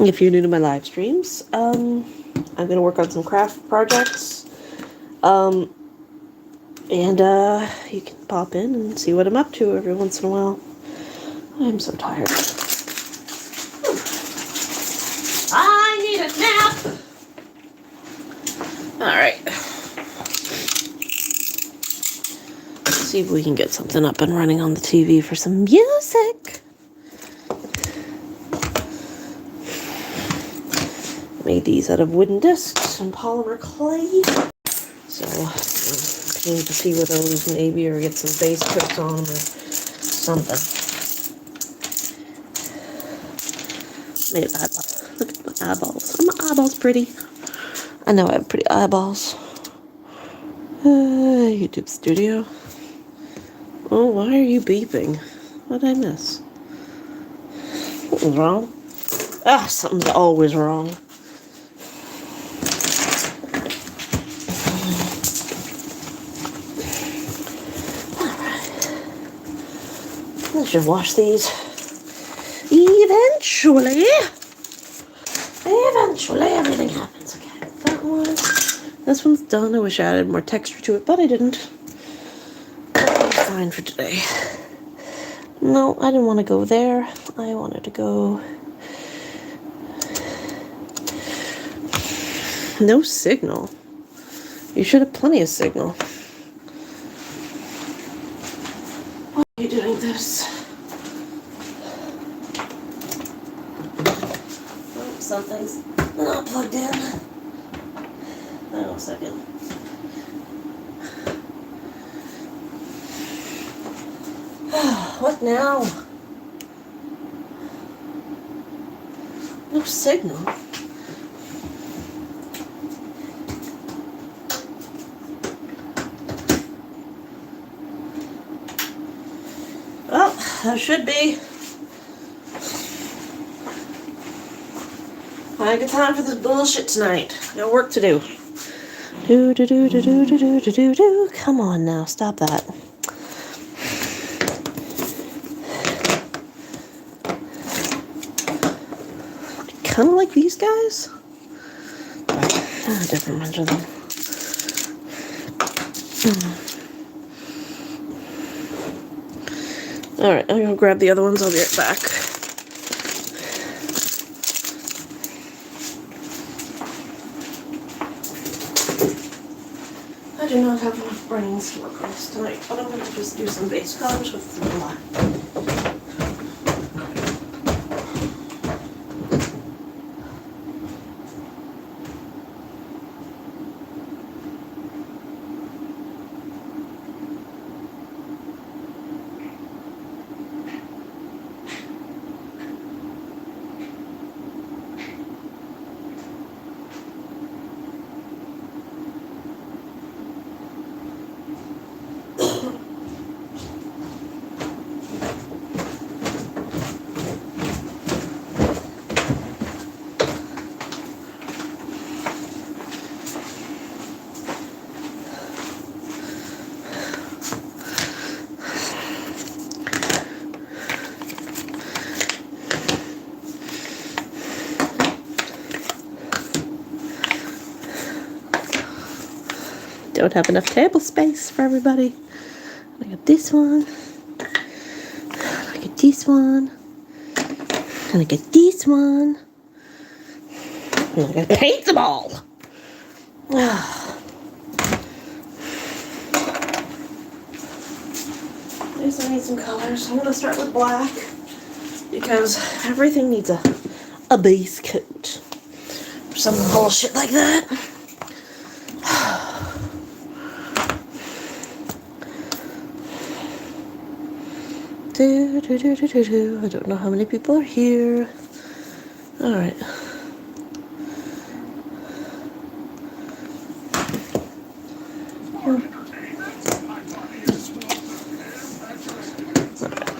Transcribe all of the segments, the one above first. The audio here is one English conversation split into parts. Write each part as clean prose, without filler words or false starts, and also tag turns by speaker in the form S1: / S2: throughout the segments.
S1: If you're new to my live streams, I'm going to work on some craft projects. And you can pop in and see what I'm up to every once in a while. I'm so tired. I need a nap! Alright. Let's see if we can get something up and running on the TV for some music. Made these out of wooden discs and polymer clay. So, I'm keen to see with those maybe, or get some bass clips on them or something. Made eyeballs. Look at my eyeballs. Are my eyeballs pretty? I know I have pretty eyeballs. YouTube Studio. Oh, why are you beeping? What did I miss? Something's wrong. Ah, something's always wrong. I should wash these. Eventually, everything happens again. That one. This one's done. I wish I added more texture to it, but I didn't. That's fine for today. No, I didn't want to go there. I wanted to go... No signal. You should have plenty of signal. Why are you doing this? Oh, something's not plugged in. Hang on a second. What now? No signal. Well, that should be. I got time for this bullshit tonight. Got work to do. Do. Come on now, stop that. Kind of like these guys. Different ones of them. Alright, I'm gonna grab the other ones. I'll be right back. I do not have enough brains to work on this tonight, but I'm gonna just do some base colors with some black. Don't have enough table space for everybody. I got this one. I got this one. And I got this one. And I gotta paint them all. I just need some colors. I'm gonna start with black because everything needs a base coat or some bullshit like that. I don't know how many people are here. Alright.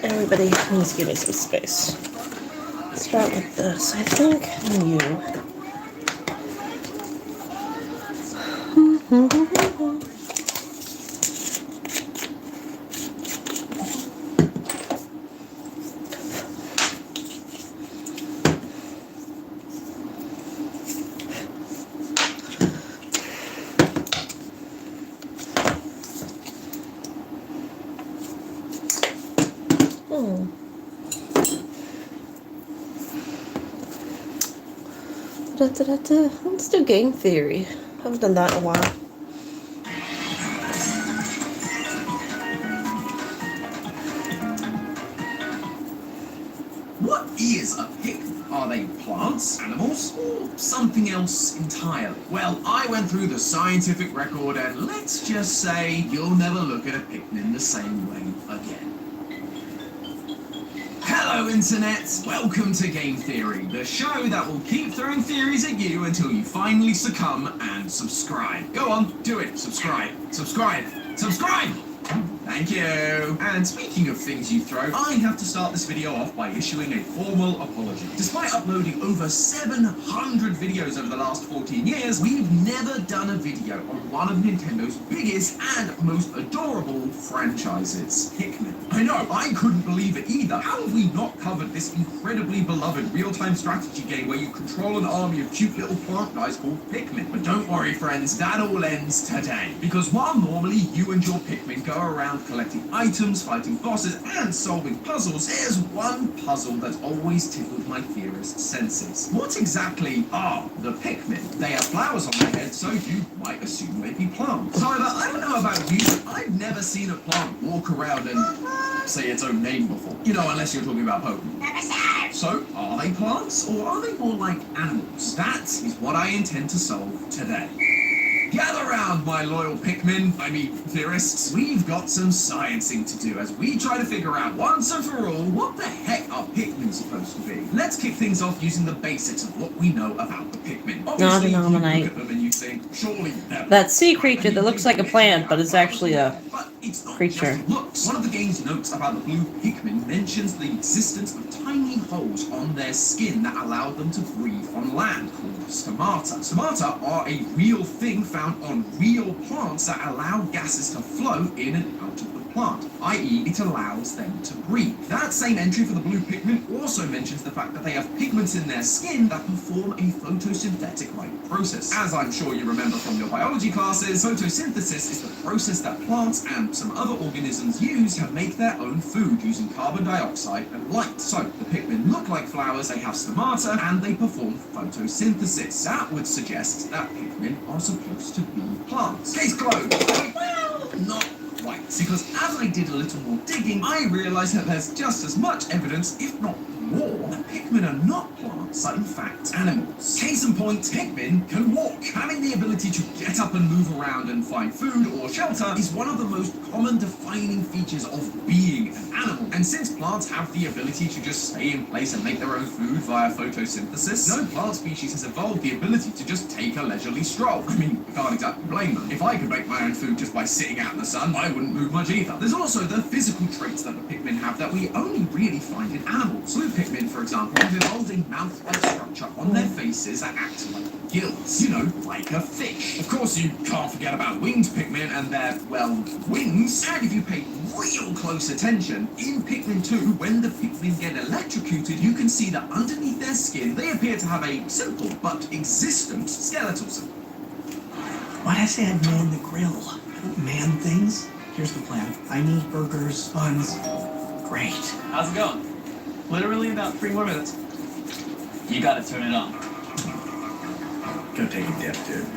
S1: Everybody needs to give me some space. Let's start with this. I think you. Let's do game theory. I haven't done that in a while.
S2: What is a Pikmin? Are they plants, animals, or something else entirely? Well, I went through the scientific record and let's just say you'll never look at a Pikmin the same way again. Hello Internet, welcome to Game Theory, the show that will keep throwing theories at you until you finally succumb and subscribe. Go on, do it, subscribe, subscribe, subscribe! Thank you. And speaking of things you throw, I have to start this video off by issuing a formal apology. Despite uploading over 700 videos over the last 14 years, we've never done a video on one of Nintendo's biggest and most adorable franchises, Pikmin. I know, I couldn't believe it either. How have we not covered this incredibly beloved real-time strategy game where you control an army of cute little plant guys called Pikmin? But don't worry friends, that all ends today. Because while normally you and your Pikmin go around collecting items, fighting bosses, and solving puzzles, there's one puzzle that always tickled my theorist senses. What exactly are the Pikmin? They have flowers on their heads, so you might assume they be plants. However, I don't know about you, but I've never seen a plant walk around and say its own name before. You know, unless you're talking about Pokemon. So, are they plants, or are they more like animals? That is what I intend to solve today. Gather round, my loyal theorists. We've got some sciencing to do as we try to figure out once and for all what the heck are Pikmin supposed to be. Let's kick things off using the basics of what we know about the Pikmin. Obviously, you look at them and you think, surely
S1: that sea creature that looks like a plant, but is actually a creature.
S2: Looks. One of the game's notes about the blue Pikmin mentions the existence of tiny holes on their skin that allowed them to breathe on land, called stomata. Stomata are a real thing found on real plants that allow gases to flow in and out of the plant, i.e. it allows them to breathe. That same entry for the blue Pikmin also mentions the fact that they have pigments in their skin that perform a photosynthetic-like process. As I'm sure you remember from your biology classes, photosynthesis is the process that plants and some other organisms use to make their own food using carbon dioxide and light. So, the Pikmin look like flowers, they have stomata, and they perform photosynthesis. That would suggest that Pikmin are supposed to be plants. Case closed. Well, not quite. Because as I did a little more digging, I realised that there's just as much evidence, if not more, that Pikmin are not plants, but in fact animals. Case in point, Pikmin can walk. Having the ability to get up and move around and find food or shelter is one of the most common defining features of being an animal. And since plants have the ability to just stay in place and make their own food via photosynthesis, no plant species has evolved the ability to just take a leisurely stroll. I mean, I can't exactly blame them. If I could make my own food just by sitting out in the sun, I wouldn't move much either. There's also the physical traits that the Pikmin have that we only really find in animals. Blue Pikmin, for example, have evolved a mouth-like structure on their faces that act like gills. You know, like a fish. Of course, you can't forget about winged Pikmin and their, well, wings. And if you pay real close attention, in Pikmin 2, when the Pikmin get electrocuted, you can see that underneath their skin, they appear to have a simple but existent skeletal system.
S3: Why'd I say I'd man the grill? I don't man things. Here's the plan. I need burgers, buns. Great.
S4: How's it going? Literally about 3 more minutes. You gotta turn it on.
S3: Go take a dip, dude.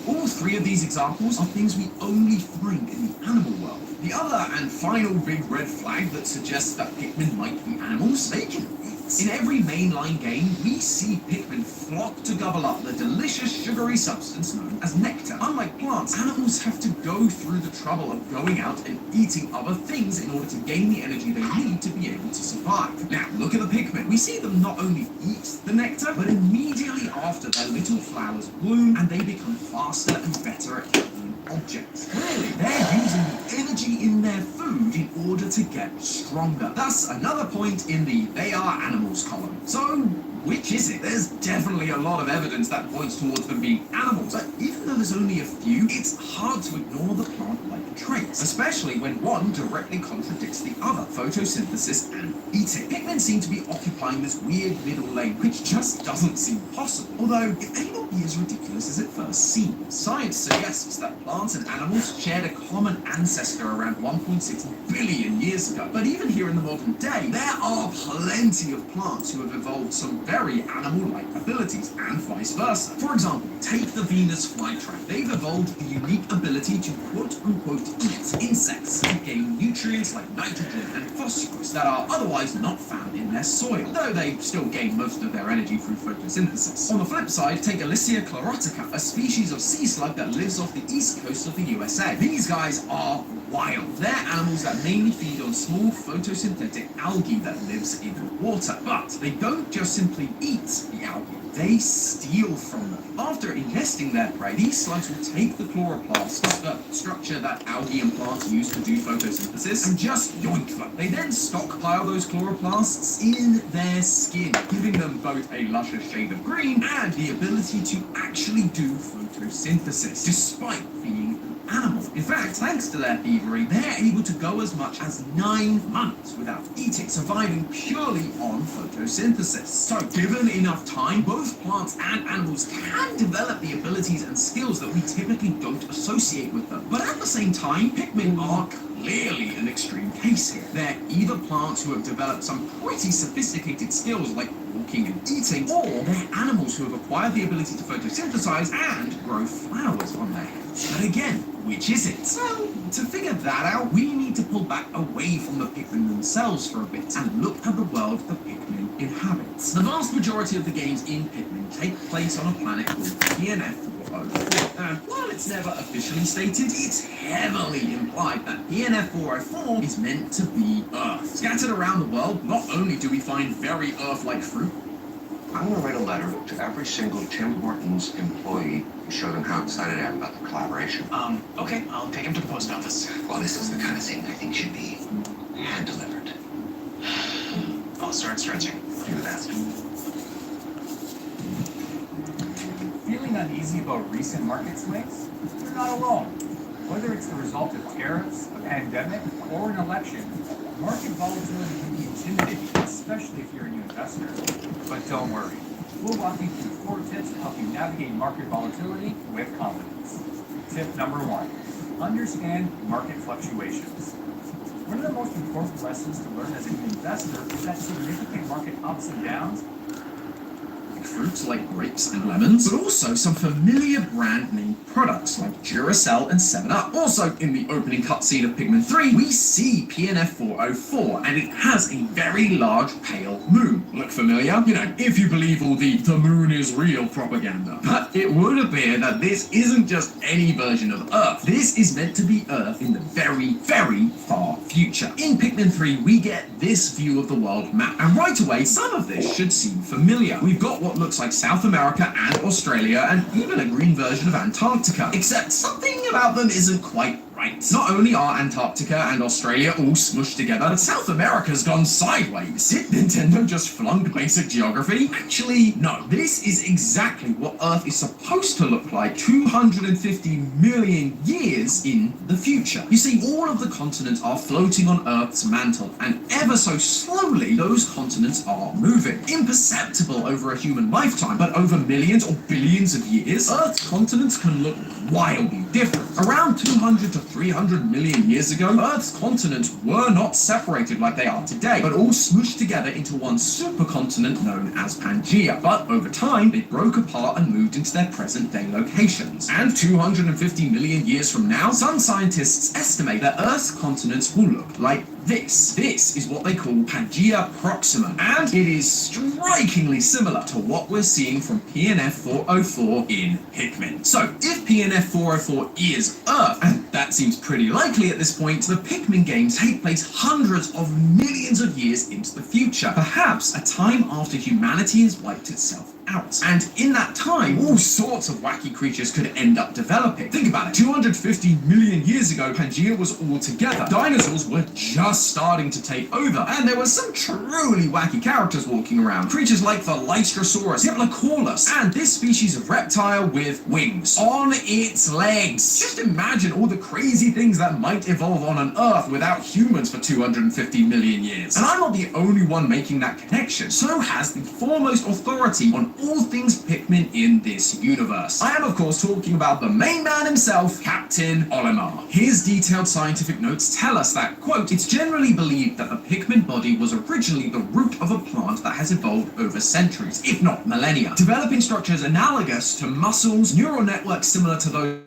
S2: All three of these examples are things we only find in the animal world. The other and final big red flag that suggests that Pikmin might be animals, they can eat. In every mainline game, we see Pikmin flock to gobble up the delicious sugary substance known as nectar. Unlike plants, animals have to go through the trouble of going out and eating other things in order to gain the energy they need to be able to survive. Now, look at the Pikmin. We see them not only eat the nectar, but immediately after their little flowers bloom and they become faster and better at gathering objects. Clearly, they're using the energy in their food in order to get stronger. Thus, another point in the they are animals column. So, which is it? There's definitely a lot of evidence that points towards them being animals, but even though there's only a few, it's hard to ignore the plant-like traits, especially when one directly contradicts the other, photosynthesis and eating. Pikmin seem to be occupying this weird middle lane, which just doesn't seem possible, although it may not be as ridiculous as it first seems. Science suggests that plants plants and animals shared a common ancestor around 1.6 billion years ago. But even here in the modern day, there are plenty of plants who have evolved some very animal-like abilities, and vice versa. For example, take the Venus flytrap. They've evolved the unique ability to quote-unquote eat insects to gain nutrients like nitrogen and phosphorus that are otherwise not found in their soil, though they still gain most of their energy through photosynthesis. On the flip side, take Elysia chlorotica, a species of sea slug that lives off the east coast of the USA. These guys are wild. They're animals that mainly feed on small photosynthetic algae that lives in the water. But they don't just simply eat the algae, they steal from them. After ingesting their prey, these slugs will take the chloroplast, structure that algae and plants use to do photosynthesis, and just yoink them. They then stockpile those chloroplasts in their skin, giving them both a luscious shade of green and the ability to actually do photosynthesis, despite being animal. In fact, thanks to their thievery, they're able to go as much as 9 months without eating, surviving purely on photosynthesis. So, given enough time, both plants and animals can develop the abilities and skills that we typically don't associate with them. But at the same time, Pikmin are clearly an extreme case here. They're either plants who have developed some pretty sophisticated skills like walking and eating, or they're animals who have acquired the ability to photosynthesize and grow flowers on their heads. But again, which is it? So, to figure that out, we need to pull back away from the Pikmin themselves for a bit and look at the world the Pikmin inhabits. The vast majority of the games in Pikmin take place on a planet called PNF404. And while it's never officially stated, it's heavily implied that PNF404 is meant to be Earth. Scattered around the world, not only do we find very Earth-like fruit,
S5: I'm going to write a letter to every single Tim Hortons employee to show them how excited I am about the collaboration.
S4: Okay, I'll take him to the post office.
S5: Well, this is the kind of thing I think should be hand-delivered.
S4: I'll start stretching.
S5: Do that.
S6: Feeling uneasy about recent market swings? You're not alone. Whether it's the result of tariffs, a pandemic, or an election, market volatility can be intimidating, especially if you're a new investor. But don't worry. We'll walk you through 4 tips to help you navigate market volatility with confidence. Tip number 1. Understand market fluctuations. One of the most important lessons to learn as a new investor is that significant market ups and downs
S2: fruits like grapes and lemons, but also some familiar brand name products like Duracell and 7-Up. Also, in the opening cutscene of Pikmin 3, we see PNF404, and it has a very large pale moon. Look familiar? You know, if you believe all the moon is real propaganda. But it would appear that this isn't just any version of Earth. This is meant to be Earth in the very, very far future. In Pikmin 3, we get this view of the world map, and right away, some of this should seem familiar. We've got what looks like South America and Australia, and even a green version of Antarctica. Except something about them isn't quite right. Not only are Antarctica and Australia all smushed together, but South America's gone sideways. Did Nintendo just flunk basic geography? Actually, no. This is exactly what Earth is supposed to look like 250 million years in the future. You see, all of the continents are floating on Earth's mantle, and ever so slowly, those continents are moving. Imperceptible over a human lifetime, but over millions or billions of years, Earth's continents can look wildly different. Around 200 to 300 million years ago, Earth's continents were not separated like they are today, but all smooshed together into one supercontinent known as Pangaea. But over time, they broke apart and moved into their present-day locations. And 250 million years from now, some scientists estimate that Earth's continents will look like this. This is what they call Pangaea Proxima, and it is strikingly similar to what we're seeing from PNF404 in Pikmin. So, if PNF404 is Earth, and that seems pretty likely at this point, the Pikmin games take place hundreds of millions of years into the future, perhaps a time after humanity has wiped itself out. And in that time, all sorts of wacky creatures could end up developing. Think about it. 250 million years ago, Pangaea was all together. Dinosaurs were just starting to take over, and there were some truly wacky characters walking around. Creatures like the Lystrosaurus, Diplocaulus, and this species of reptile with wings on its legs. Just imagine all the crazy things that might evolve on an Earth without humans for 250 million years. And I'm not the only one making that connection. So has the foremost authority on all things Pikmin in this universe. I am, of course, talking about the main man himself, Captain Olimar. His detailed scientific notes tell us that, quote, it's generally believed that the Pikmin body was originally the root of a plant that has evolved over centuries, if not millennia, developing structures analogous to muscles, neural networks similar to those,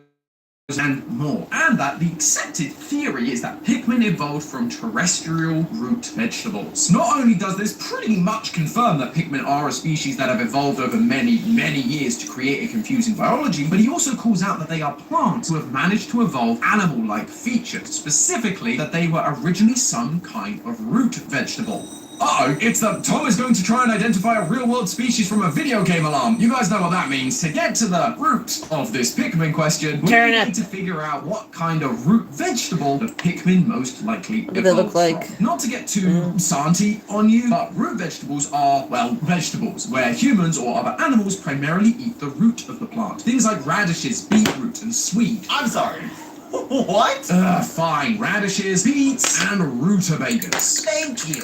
S2: and more. And that the accepted theory is that Pikmin evolved from terrestrial root vegetables. Not only does this pretty much confirm that Pikmin are a species that have evolved over many years to create a confusing biology, but he also calls out that they are plants who have managed to evolve animal-like features, specifically that they were originally some kind of root vegetable. Uh-oh, it's that Tom is going to try and identify a real-world species from a video game alarm. You guys know what that means. To get to the root of this Pikmin question, we need to figure out what kind of root vegetable the Pikmin most likely evolved
S1: What do they look like?
S2: from. Not to get too santy on you, but root vegetables are, well, vegetables, where humans or other animals primarily eat the root of the plant. Things like radishes, beetroot, and swede.
S4: I'm sorry. What?
S2: Fine. Radishes, beets, and rutabagas.
S4: Thank you.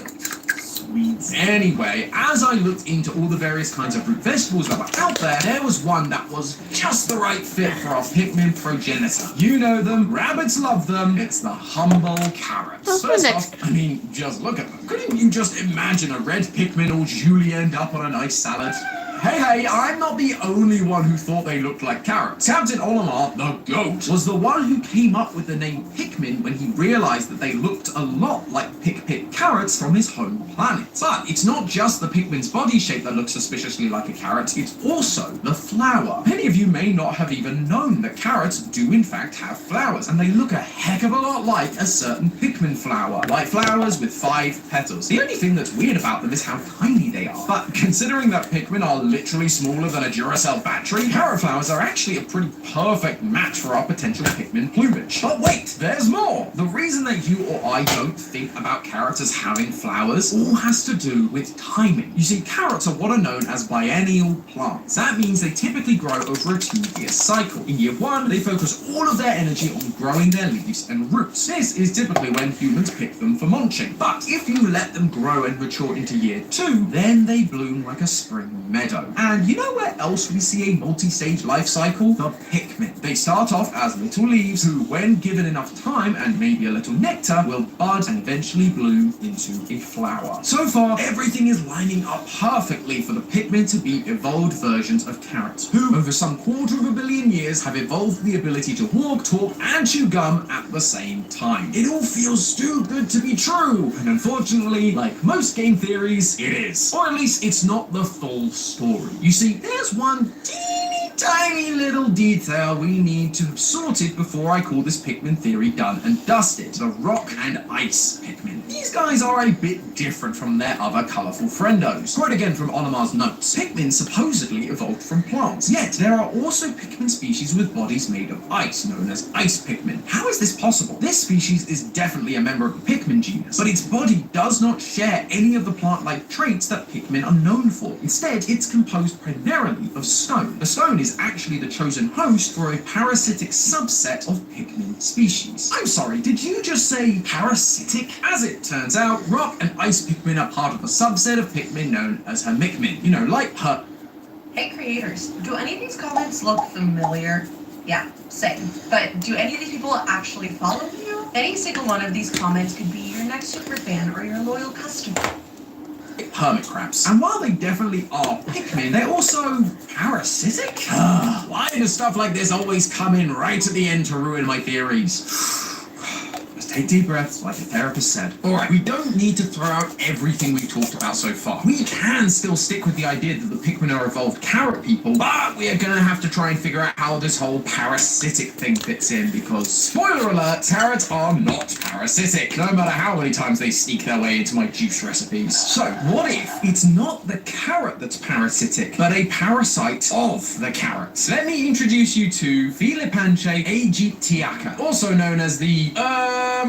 S2: Anyway, as I looked into all the various kinds of root vegetables that were out there was one that was just the right fit for our Pikmin progenitor. You know them, rabbits love them, it's the humble carrots. First off, I mean, just look at them. Couldn't you just imagine a red Pikmin all julienned up on a nice salad? Hey, I'm not the only one who thought they looked like carrots. Captain Olimar, the GOAT, was the one who came up with the name Pikmin when he realized that they looked a lot like Pikpit carrots from his home planet. But it's not just the Pikmin's body shape that looks suspiciously like a carrot, it's also the flower. Many of you may not have even known that carrots do in fact have flowers, and they look a heck of a lot like a certain Pikmin flower. White flowers with 5 petals. The only thing that's weird about them is how tiny they are. But considering that Pikmin are literally smaller than a Duracell battery, carrot flowers are actually a pretty perfect match for our potential Pikmin plumage. But wait, there's more! The reason that you or I don't think about carrots as having flowers all has to do with timing. You see, carrots are what are known as biennial plants. That means they typically grow over a 2-year cycle. In year 1, they focus all of their energy on growing their leaves and roots. This is typically when humans pick them for munching. But if you let them grow and mature into year 2, then they bloom like a spring meadow. And you know where else we see a multi-stage life cycle? The Pikmin. They start off as little leaves who, when given enough time and maybe a little nectar, will bud and eventually bloom into a flower. So far, everything is lining up perfectly for the Pikmin to be evolved versions of carrots, who, over some 250 million years, have evolved the ability to walk, talk, and chew gum at the same time. It all feels too good to be true, and unfortunately, like most game theories, it is. Or at least it's not the full story. You see, there's one teeny tiny little detail we need to have sorted before I call this Pikmin theory done and dusted. The rock and ice Pikmin. These guys are a bit different from their other colourful friendos. Quote again from Olimar's notes. Pikmin supposedly evolved from plants, yet there are also Pikmin species with bodies made of ice, known as ice Pikmin. How is this possible? This species is definitely a member of the Pikmin genus, but its body does not share any of the plant-like traits that Pikmin are known for. Instead, it's composed primarily of stone. The stone is actually the chosen host for a parasitic subset of Pikmin species. I'm sorry, did you just say parasitic? As it turns out, rock and ice Pikmin are part of a subset of Pikmin known as Hermikmin. You know, like her...
S7: Hey creators, do any of these comments look familiar? Yeah, same. But do any of these people actually follow you? Any single one of these comments could be your next superfan or your loyal customer.
S2: Hermit crabs. And while they definitely are Pikmin, they're also parasitic? Why does stuff like this always come in right at the end to ruin my theories? Just take deep breaths, like the therapist said. Alright, we don't need to throw out everything we've talked about so far. We can still stick with the idea that the Pikmin are evolved carrot people, but we are gonna have to try and figure out how this whole parasitic thing fits in, because, spoiler alert, carrots are not parasitic, no matter how many times they sneak their way into my juice recipes. So, what if it's not the carrot that's parasitic, but a parasite of the carrot? Let me introduce you to Philippanche aegyptiaca, also known as the,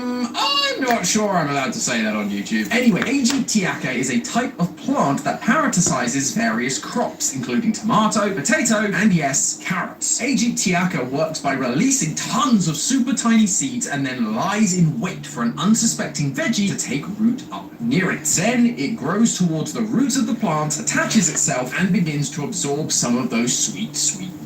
S2: I'm not sure I'm allowed to say that on YouTube. Anyway, Agitiaca is a type of plant that parasitizes various crops, including tomato, potato, and yes, carrots. Agitiaca works by releasing tons of super tiny seeds and then lies in wait for an unsuspecting veggie to take root up near it. Then it grows towards the roots of the plant, attaches itself, and begins to absorb some of those sweet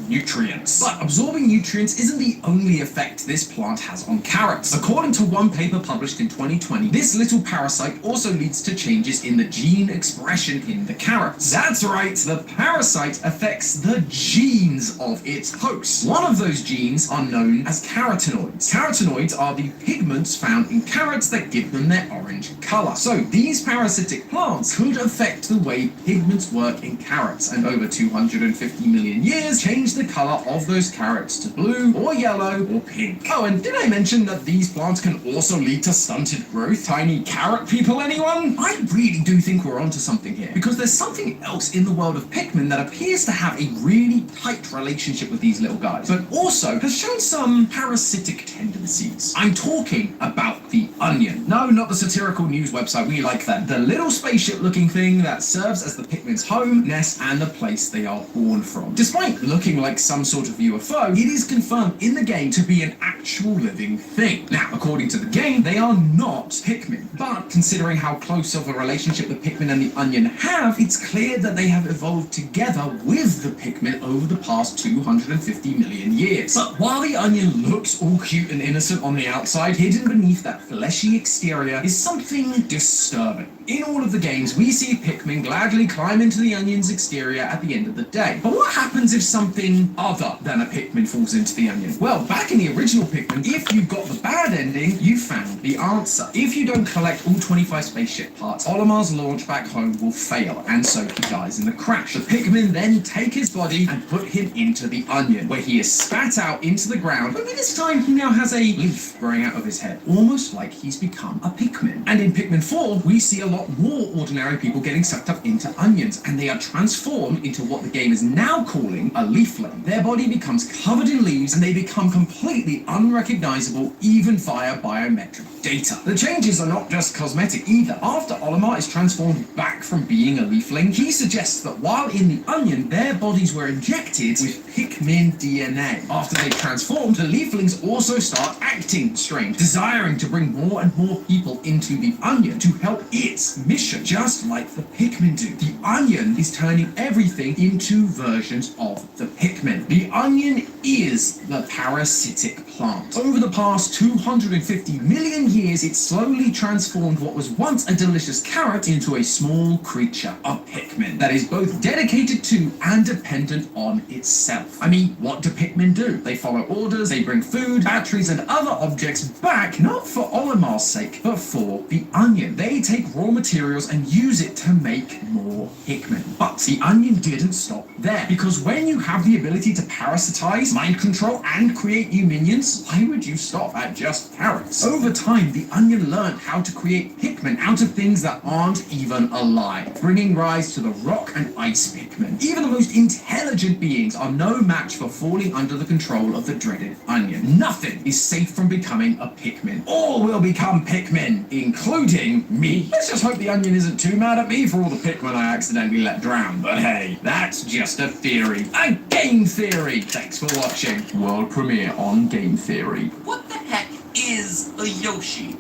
S2: nutrients. But absorbing nutrients isn't the only effect this plant has on carrots. According to one paper published in 2020, this little parasite also leads to changes in the gene expression in the carrots. That's right, the parasite affects the genes of its host. One of those genes are known as carotenoids. Carotenoids are the pigments found in carrots that give them their orange color. So these parasitic plants could affect the way pigments work in carrots, and over 250 million years change the color of those carrots to blue or yellow or pink. Oh, and did I mention that these plants can also lead to stunted growth? Tiny carrot people, anyone? I really do think we're onto something here, because there's something else in the world of Pikmin that appears to have a really tight relationship with these little guys, but also has shown some parasitic tendencies. I'm talking about the Onion. No, not the satirical news website, we like that. The little spaceship looking thing that serves as the Pikmin's home, nest, and the place they are born from. Despite looking like some sort of UFO, it is confirmed in the game to be an actual living thing. Now, according to the game, they are not Pikmin, but considering how close of a relationship the Pikmin and the Onion have, it's clear that they have evolved together with the Pikmin over the past 250 million years. But while the Onion looks all cute and innocent on the outside, hidden beneath that fleshy exterior is something disturbing. In all of the games, we see Pikmin gladly climb into the Onion's exterior at the end of the day. But what happens if something other than a Pikmin falls into the Onion? Well, back in the original Pikmin, if you got the bad ending, you found the answer. If you don't collect all 25 spaceship parts, Olimar's launch back home will fail, and so he dies in the crash. The Pikmin then take his body and put him into the Onion, where he is spat out into the ground, only this time he now has a leaf growing out of his head, almost like he's become a Pikmin. And in Pikmin 4, we see a lot more ordinary people getting sucked up into onions, and they are transformed into what the game is now calling a leafling. Their body becomes covered in leaves, and they become completely unrecognizable even via biometric data. The changes are not just cosmetic either. After Olimar is transformed back from being a leafling, he suggests that while in the Onion, their bodies were injected with Pikmin DNA. After they transformed, the leaflings also start acting strange, desiring to bring more and more people into the Onion to help its mission, just like the Pikmin do. The Onion is turning everything into versions of the Pikmin. The Onion is the parasitic plant. Over the past 250 million years, it slowly transformed what was once a delicious carrot into a small creature, a Pikmin, that is both dedicated to and dependent on itself. I mean, what do Pikmin do? They follow orders, they bring food, batteries, and other objects back, not for Olimar's sake, but for the Onion. They take raw materials and use it to make more Pikmin. But the Onion didn't stop there, because when you have the ability to parasitize, mind control, and create new minions, why would you stop at just carrots? Over time, the Onion learned how to create Pikmin out of things that aren't even alive, bringing rise to the rock and ice Pikmin. Even the most intelligent beings are no match for falling under the control of the dreaded Onion. Nothing is safe from becoming a Pikmin. All will become Pikmin, including me. Let's just hope the Onion isn't too mad at me for all the Pikmin I accidentally let drown. But hey, that's just a theory. A game theory! Thanks for watching. World premiere on Game Theory.
S8: What the heck is a Yoshi?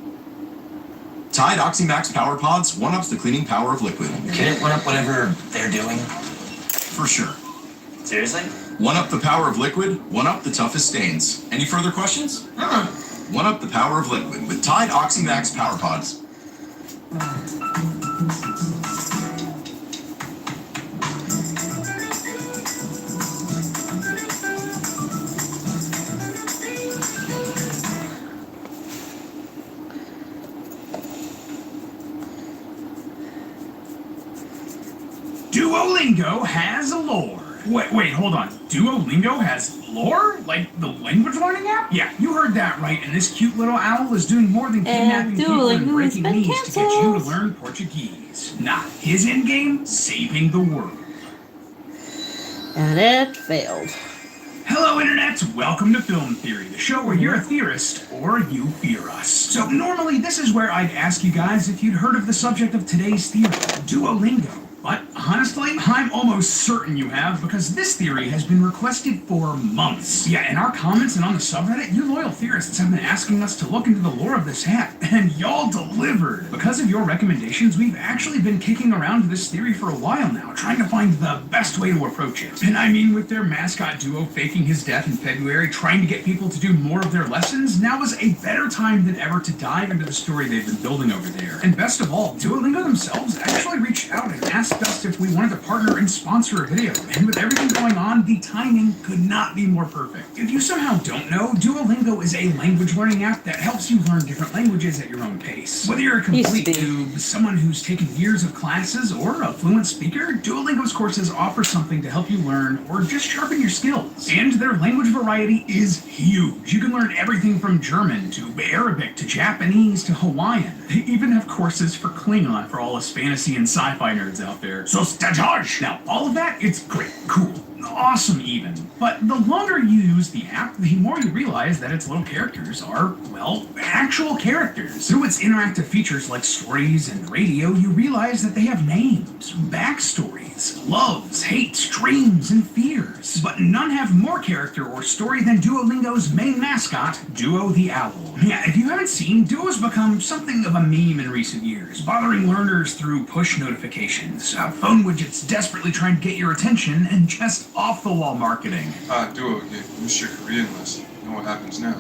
S8: Tide Oxymax Power Pods one-ups the cleaning power of liquid.
S9: Can it one-up whatever they're doing?
S8: For sure.
S9: Seriously?
S8: One-up the power of liquid, one-up the toughest stains. Any further questions? One-up the power of liquid with Tide Oxymax Power Pods.
S6: Duolingo has lore. Wait, hold on. Duolingo has lore? Like the language learning app? Yeah, you heard that right. And this cute little owl is doing more than kidnapping people and
S1: Duolingo has
S6: breaking
S1: been
S6: knees to get you to
S1: cancelled.
S6: learn Portuguese. Nah, his endgame, saving the world.
S1: And it failed.
S3: Hello, Internet! Welcome to Film Theory, the show where you're a theorist or you fear us. So normally this is where I'd ask you guys if you'd heard of the subject of today's theory, Duolingo. But honestly, I'm almost certain you have, because this theory has been requested for months. Yeah, in our comments and on the subreddit, you loyal theorists have been asking us to look into the lore of this app, and y'all delivered. Because of your recommendations, we've actually been kicking around this theory for a while now, trying to find the best way to approach it. And I mean, with their mascot Duo faking his death in February, trying to get people to do more of their lessons, now is a better time than ever to dive into the story they've been building over there. And best of all, Duolingo themselves actually reached out and asked us if we wanted to partner and sponsor a video, and with everything going on, the timing could not be more perfect. If you somehow don't know, Duolingo is a language learning app that helps you learn different languages at your own pace. Whether you're a complete noob, someone who's taken years of classes, or a fluent speaker, Duolingo's courses offer something to help you learn or just sharpen your skills. And their language variety is huge. You can learn everything from German to Arabic to Japanese to Hawaiian. They even have courses for Klingon for all us fantasy and sci-fi nerds out there. So Stajaj! Now, all of that, it's great, cool, awesome even. But the longer you use the app, the more you realize that its little characters are, well, actual characters. Through its interactive features like stories and radio, you realize that they have names, backstories, loves, hates, dreams, and fears. But none have more character or story than Duolingo's main mascot, Duo the Owl. Yeah, if you haven't seen, Duo's become something of a meme in recent years, bothering learners through push notifications, phone widgets desperately trying to get your attention, and just off-the-wall marketing.
S10: Duo again. Miss your Korean lesson. You know what happens now.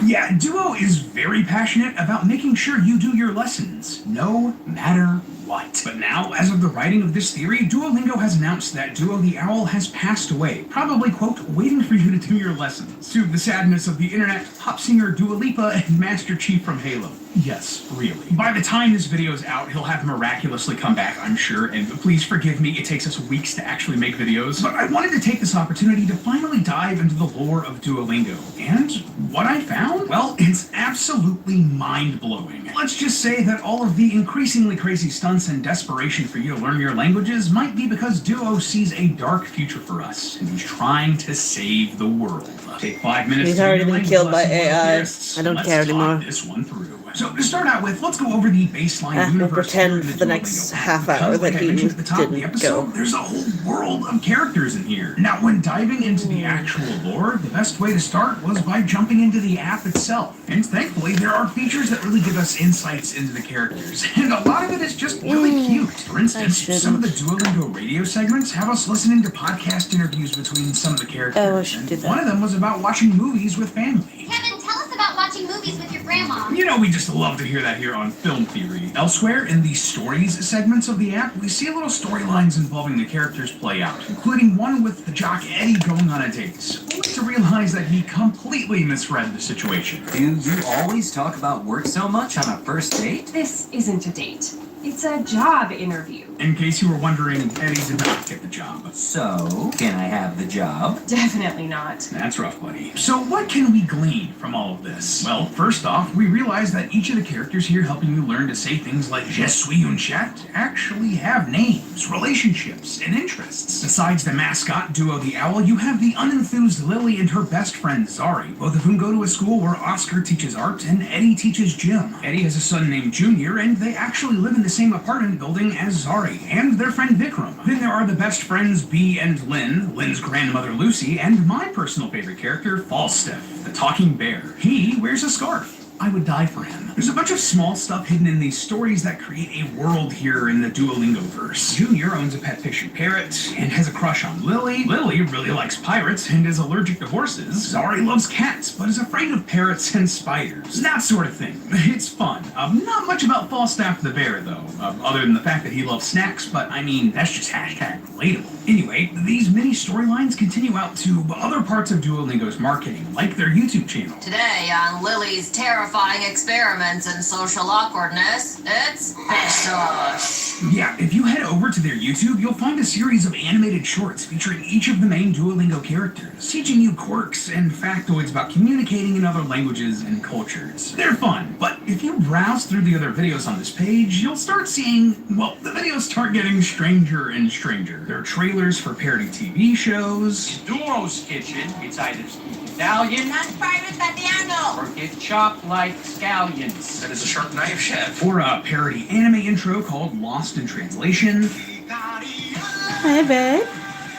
S3: Yeah, Duo is very passionate about making sure you do your lessons, no matter what. But now, as of the writing of this theory, Duolingo has announced that Duo the Owl has passed away, probably, quote, waiting for you to do your lessons. To the sadness of the internet, pop singer Dua Lipa and Master Chief from Halo. Yes, really. By the time this video is out, he'll have miraculously come back, I'm sure, and please forgive me, it takes us weeks to actually make videos, but I wanted to take this opportunity to finally dive into the lore of Duolingo. And what I found? Well, it's absolutely mind-blowing. Let's just say that all of the increasingly crazy stunts and desperation for you to learn your languages might be because Duo sees a dark future for us, and he's trying to save the world. Take 5 minutes
S1: He's
S3: to
S1: already
S3: do your
S1: been killed by
S3: language
S1: AI.
S3: lesson.
S1: I don't
S3: Let's
S1: care anymore.
S3: talk this one through. So to start out with, let's go over the baseline
S1: We'll
S3: universe.
S1: pretend
S3: here in
S1: for the next
S3: Duolingo.
S1: half hour
S3: Because, like
S1: that
S3: I
S1: he
S3: mentioned at the top of the
S1: didn't
S3: episode,
S1: go.
S3: there's a whole world of characters in here. Now, when diving into the actual lore, the best way to start was by jumping into the app itself. And thankfully, there are features that really give us insights into the characters. And a lot of it is just really cute. For instance, some of the Duolingo radio segments have us listening to podcast interviews between some of the characters.
S1: Oh, I should do that.
S3: One of them was about watching movies with family.
S11: Kevin, tell us about watching movies with your grandma.
S3: You know, we just love to hear that here on Film Theory. Elsewhere, in the stories segments of the app, we see little storylines involving the characters play out, including one with the jock Eddie going on a date, only to realize that he completely misread the situation.
S9: Do you always talk about work so much on a first date?
S12: This isn't a date. It's a job interview.
S3: In case you were wondering, Eddie did not get the job.
S9: So, can I have the job?
S12: Definitely not.
S3: That's rough, buddy. So what can we glean from all of this? Well, first off, we realize that each of the characters here helping you learn to say things like Je suis un chat actually have names, relationships, and interests. Besides the mascot, Duo the Owl, you have the unenthused Lily and her best friend Zari, both of whom go to a school where Oscar teaches art and Eddie teaches gym. Eddie has a son named Junior, and they actually live in the same apartment building as Zari and their friend Vikram. Then there are the best friends Bee and Lynn, Lynn's grandmother Lucy, and my personal favorite character, Falstaff, the talking bear. He wears a scarf. I would die for him. There's a bunch of small stuff hidden in these stories that create a world here in the Duolingo-verse. Junior owns a pet fish and parrot, and has a crush on Lily. Lily really likes pirates and is allergic to horses. Zari loves cats, but is afraid of parrots and spiders. That sort of thing. It's fun. Not much about Falstaff the bear, though, other than the fact that he loves snacks, but I mean, that's just hashtag relatable. Anyway, these mini storylines continue out to other parts of Duolingo's marketing, like their YouTube channel.
S13: Today on Lily's terrifying experiments in social awkwardness, it's Pesos.
S3: Yeah, if you head over to their YouTube, you'll find a series of animated shorts featuring each of the main Duolingo characters, teaching you quirks and factoids about communicating in other languages and cultures. They're fun, but if you browse through the other videos on this page, you'll start seeing, well, the videos start getting stranger and stranger. There are trailers for parody TV shows.
S6: In Duo's kitchen, it's either speak Italian or get chopped like scallions.
S10: That is a sharp knife, chef.
S3: Or a parody anime intro called Lost in Translation.
S1: Hey, babe.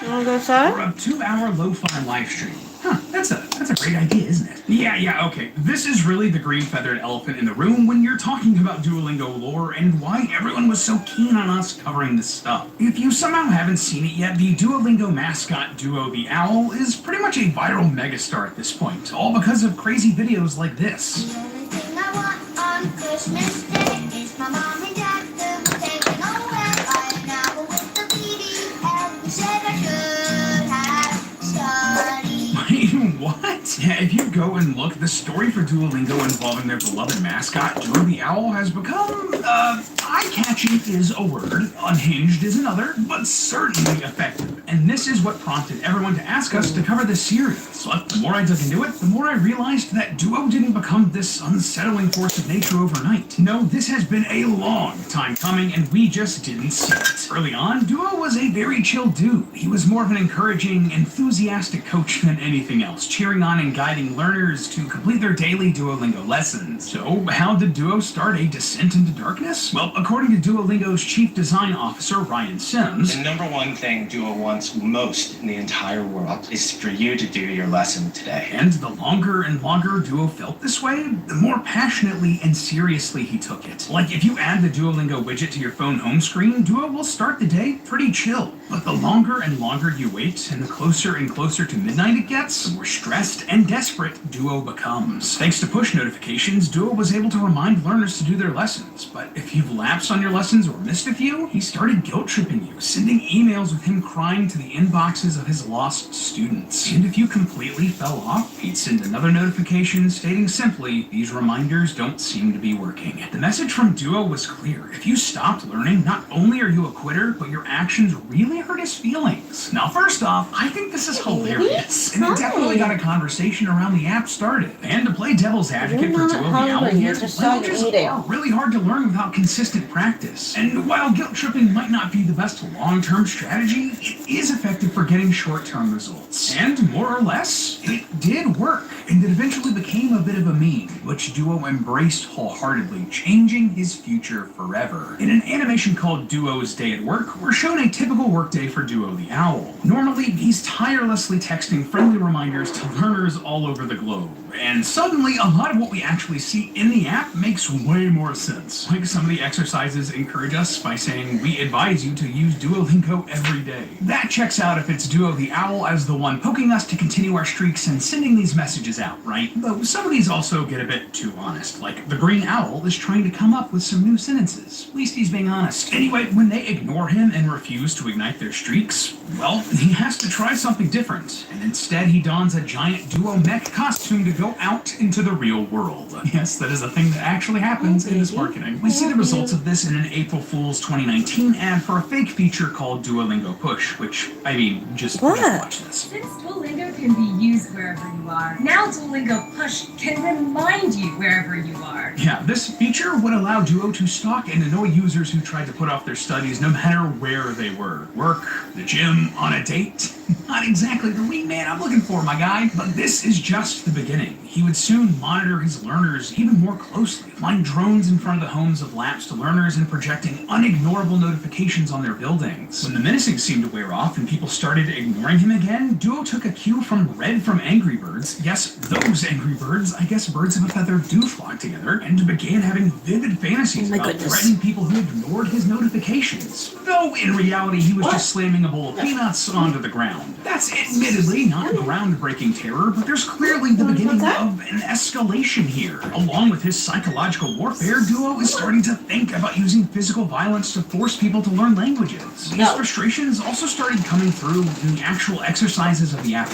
S1: You wanna go outside?
S3: Or a 2-hour lo-fi live stream. Huh, that's a great idea, isn't it? Yeah, okay. This is really the green-feathered elephant in the room when you're talking about Duolingo lore and why everyone was so keen on us covering this stuff. If you somehow haven't seen it yet, the Duolingo mascot Duo the Owl is pretty much a viral megastar at this point, all because of crazy videos like this.
S11: The only thing I want on Christmas Day is my mom and dad to be taken away. I'm now with the PDL who said I should have studied.
S3: Wait, what? Yeah, if you go and look, the story for Duolingo involving their beloved mascot, Duo the Owl, has become, eye-catching is a word, unhinged is another, but certainly effective. And this is what prompted everyone to ask us to cover this series. But the more I dug into it, the more I realized that Duo didn't become this unsettling force of nature overnight. No, this has been a long time coming, and we just didn't see it. Early on, Duo was a very chill dude. He was more of an encouraging, enthusiastic coach than anything else, cheering on and guiding learners to complete their daily Duolingo lessons. So, how did Duo start a descent into darkness? Well, according to Duolingo's chief design officer, Ryan Sims,
S14: the number one thing Duo wants most in the entire world is for you to do your lesson today.
S3: And the longer and longer Duo felt this way, the more passionately and seriously he took it. Like, if you add the Duolingo widget to your phone home screen, Duo will start the day pretty chill. But the longer and longer you wait, and the closer and closer to midnight it gets, the more stressed and desperate Duo becomes. Thanks to push notifications, Duo was able to remind learners to do their lessons. But if you've lapsed on your lessons or missed a few, he started guilt-tripping you, sending emails with him crying to the inboxes of his lost students. And if you completely fell off, he'd send another notification stating simply, "These reminders don't seem to be working." The message from Duo was clear. If you stopped learning, not only are you a quitter, but your actions really hurt his feelings. Now, first off, I think this is hilarious. And it definitely got a conversation around the app started. And to play devil's advocate for Duo the Owl here, languages are really hard to learn without consistent practice. And while guilt-tripping might not be the best long-term strategy, it is effective for getting short-term results. And more or less, it did work. And it eventually became a bit of a meme, which Duo embraced wholeheartedly, changing his future forever. In an animation called Duo's Day at Work, we're shown a typical workday for Duo the Owl. Normally, he's tirelessly texting friendly reminders to learners all over the globe. And suddenly, a lot of what we actually see in the app makes way more sense. Like some of the exercises encourage us by saying, "We advise you to use Duolingo every day." That checks out if it's Duo the Owl as the one poking us to continue our streaks and sending these messages out, right? Though some of these also get a bit too honest. Like, the Green Owl is trying to come up with some new sentences. At least he's being honest. Anyway, when they ignore him and refuse to ignite their streaks, well, he has to try something different. And instead, he dons a giant Duo mech costume to go out into the real world. Yes, that is a thing that actually happens in this marketing. We see the results of this in an April Fool's 2019 ad for a fake feature called Duolingo Push, which, I mean, just watch this.
S12: Since Duolingo can be used wherever you are, now Duolingo Push can remind you wherever you are.
S3: Yeah, this feature would allow Duo to stalk and annoy users who tried to put off their studies no matter where they were. Work, the gym, on a date. Not exactly the wingman I'm looking for, my guy. But this is just the beginning. He would soon monitor his learners even more closely, flying drones in front of the homes of lapsed learners and projecting unignorable notifications on their buildings. When the menacing seemed to wear off and people started ignoring him again, Duo took a cue from Red from Angry Birds, yes, those Angry Birds, I guess birds of a feather do flock together, and began having vivid fantasies about threatening people who ignored his notifications. Though in reality, he was just slamming a bowl of peanuts onto the ground. That's admittedly not groundbreaking terror, but there's clearly the beginning of an escalation here. Along with his psychological warfare, Duo is starting to think about using physical violence to force people to learn languages. These frustrations also started coming through in the actual exercises of the app.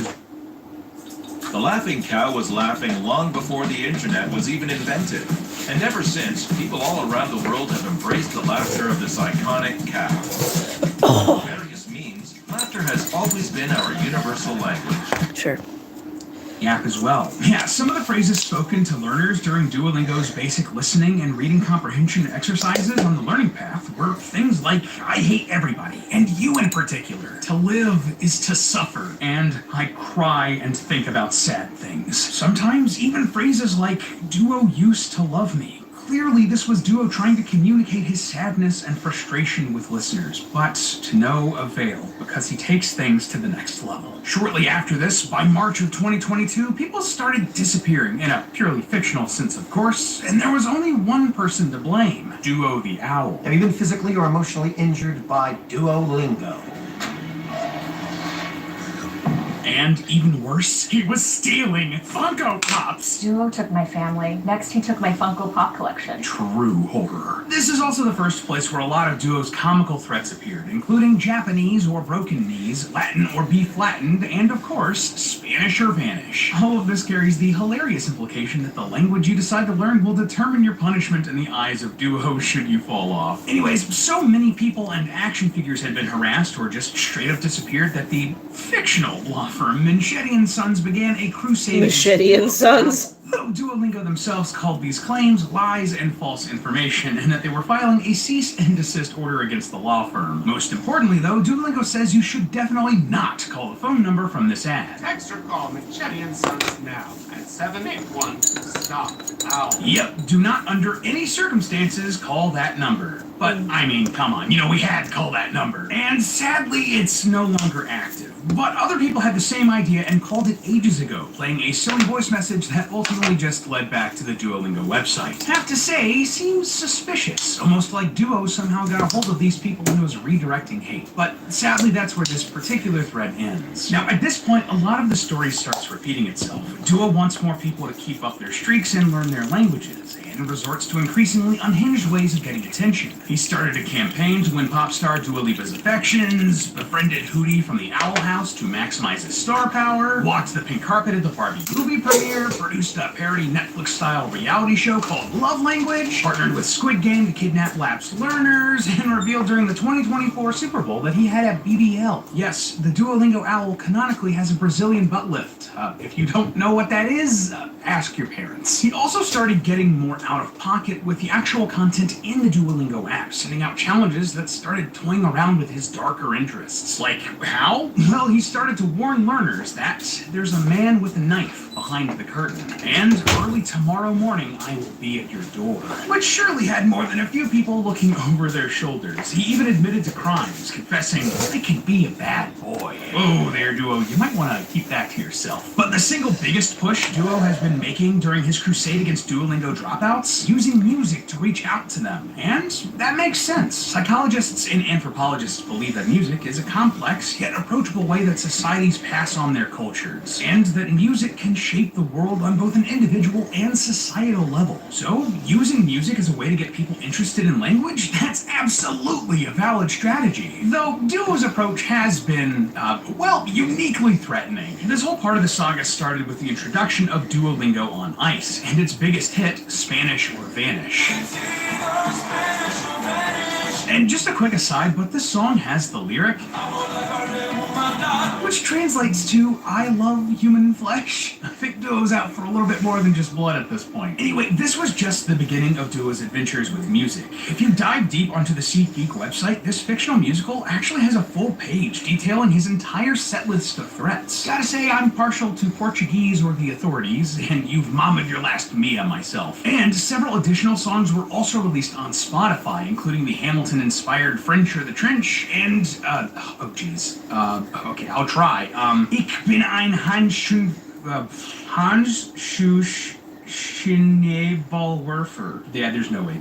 S15: The laughing cow was laughing long before the internet was even invented. And ever since, people all around the world have embraced the laughter of this iconic cow. Various means, laughter has always been our universal language.
S1: Sure.
S3: the app as well. Yeah, some of the phrases spoken to learners during Duolingo's basic listening and reading comprehension exercises on the learning path were things like, I hate everybody, and you in particular. To live is to suffer, and I cry and think about sad things. Sometimes even phrases like, Duo used to love me. Clearly, this was Duo trying to communicate his sadness and frustration with listeners, but to no avail, because he takes things to the next level. Shortly after this, by March of 2022, people started disappearing, in a purely fictional sense, of course, and there was only one person to blame, Duo the Owl.
S16: Have you been physically or emotionally injured by Duolingo?
S3: And even worse, he was stealing Funko Pops.
S17: Duo took my family. Next, he took my Funko Pop collection.
S3: True horror. This is also the first place where a lot of Duo's comical threats appeared, including Japanese or broken knees, Latin or be flattened, and of course, Spanish or vanish. All of this carries the hilarious implication that the language you decide to learn will determine your punishment in the eyes of Duo should you fall off. Anyways, so many people and action figures had been harassed or just straight up disappeared that the fictional law firm Manchetti & Sons began a crusade.
S1: Manchetti & Sons.
S3: Though Duolingo themselves called these claims lies and false information, and that they were filing a cease and desist order against the law firm. Most importantly, though, Duolingo says you should definitely not call the phone number from this ad.
S18: Text or call Manchetti & Sons now at 781-STOP-OWL.
S3: Yep, do not under any circumstances call that number. But, I mean, come on, we had to call that number. And sadly, it's no longer active. But other people had the same idea and called it ages ago, playing a silly voice message that ultimately just led back to the Duolingo website. Have to say, seems suspicious. Almost like Duo somehow got a hold of these people and was redirecting hate. But sadly, that's where this particular thread ends. Now, at this point, a lot of the story starts repeating itself. Duo wants more people to keep up their streaks and learn their languages, and resorts to increasingly unhinged ways of getting attention. He started a campaign to win pop star Dua Lipa's affections, befriended Hootie from the Owl House to maximize his star power, walked the pink carpet at the Barbie movie premiere, produced a parody Netflix-style reality show called Love Language, partnered with Squid Game to kidnap lapsed learners, and revealed during the 2024 Super Bowl that he had a BBL. Yes, the Duolingo Owl canonically has a Brazilian butt lift. If you don't know what that is, ask your parents. He also started getting more out of pocket with the actual content in the Duolingo app, sending out challenges that started toying around with his darker interests. Like, how? Well, he started to warn learners that there's a man with a knife behind the curtain, and early tomorrow morning I will be at your door. Which surely had more than a few people looking over their shoulders. He even admitted to crimes, confessing, I can be a bad boy. Oh, there, Duo, you might want to keep that to yourself. But the single biggest push Duo has been making during his crusade against Duolingo dropouts, using music to reach out to them. And that makes sense. Psychologists and anthropologists believe that music is a complex yet approachable way that societies pass on their cultures, and that music can shape the world on both an individual and societal level. So, using music as a way to get people interested in language, that's absolutely a valid strategy. Though Duo's approach has been, uniquely threatening. This whole part of the saga started with the introduction of Duolingo on Ice, and its biggest hit, Spanish or Vanish. And just a quick aside, but this song has the lyric, which translates to, I love human flesh. I think Duo's out for a little bit more than just blood at this point. Anyway, this was just the beginning of Duo's adventures with music. If you dive deep onto the SeatGeek website, this fictional musical actually has a full page detailing his entire set list of threats. Gotta say, I'm partial to Portuguese or the authorities, and you've mamaed your last Mia myself. And several additional songs were also released on Spotify, including the Hamilton-inspired French or the Trench, and, okay, I'll try. Ich bin ein Handschuh-Schneeballwerfer. Yeah, there's no way.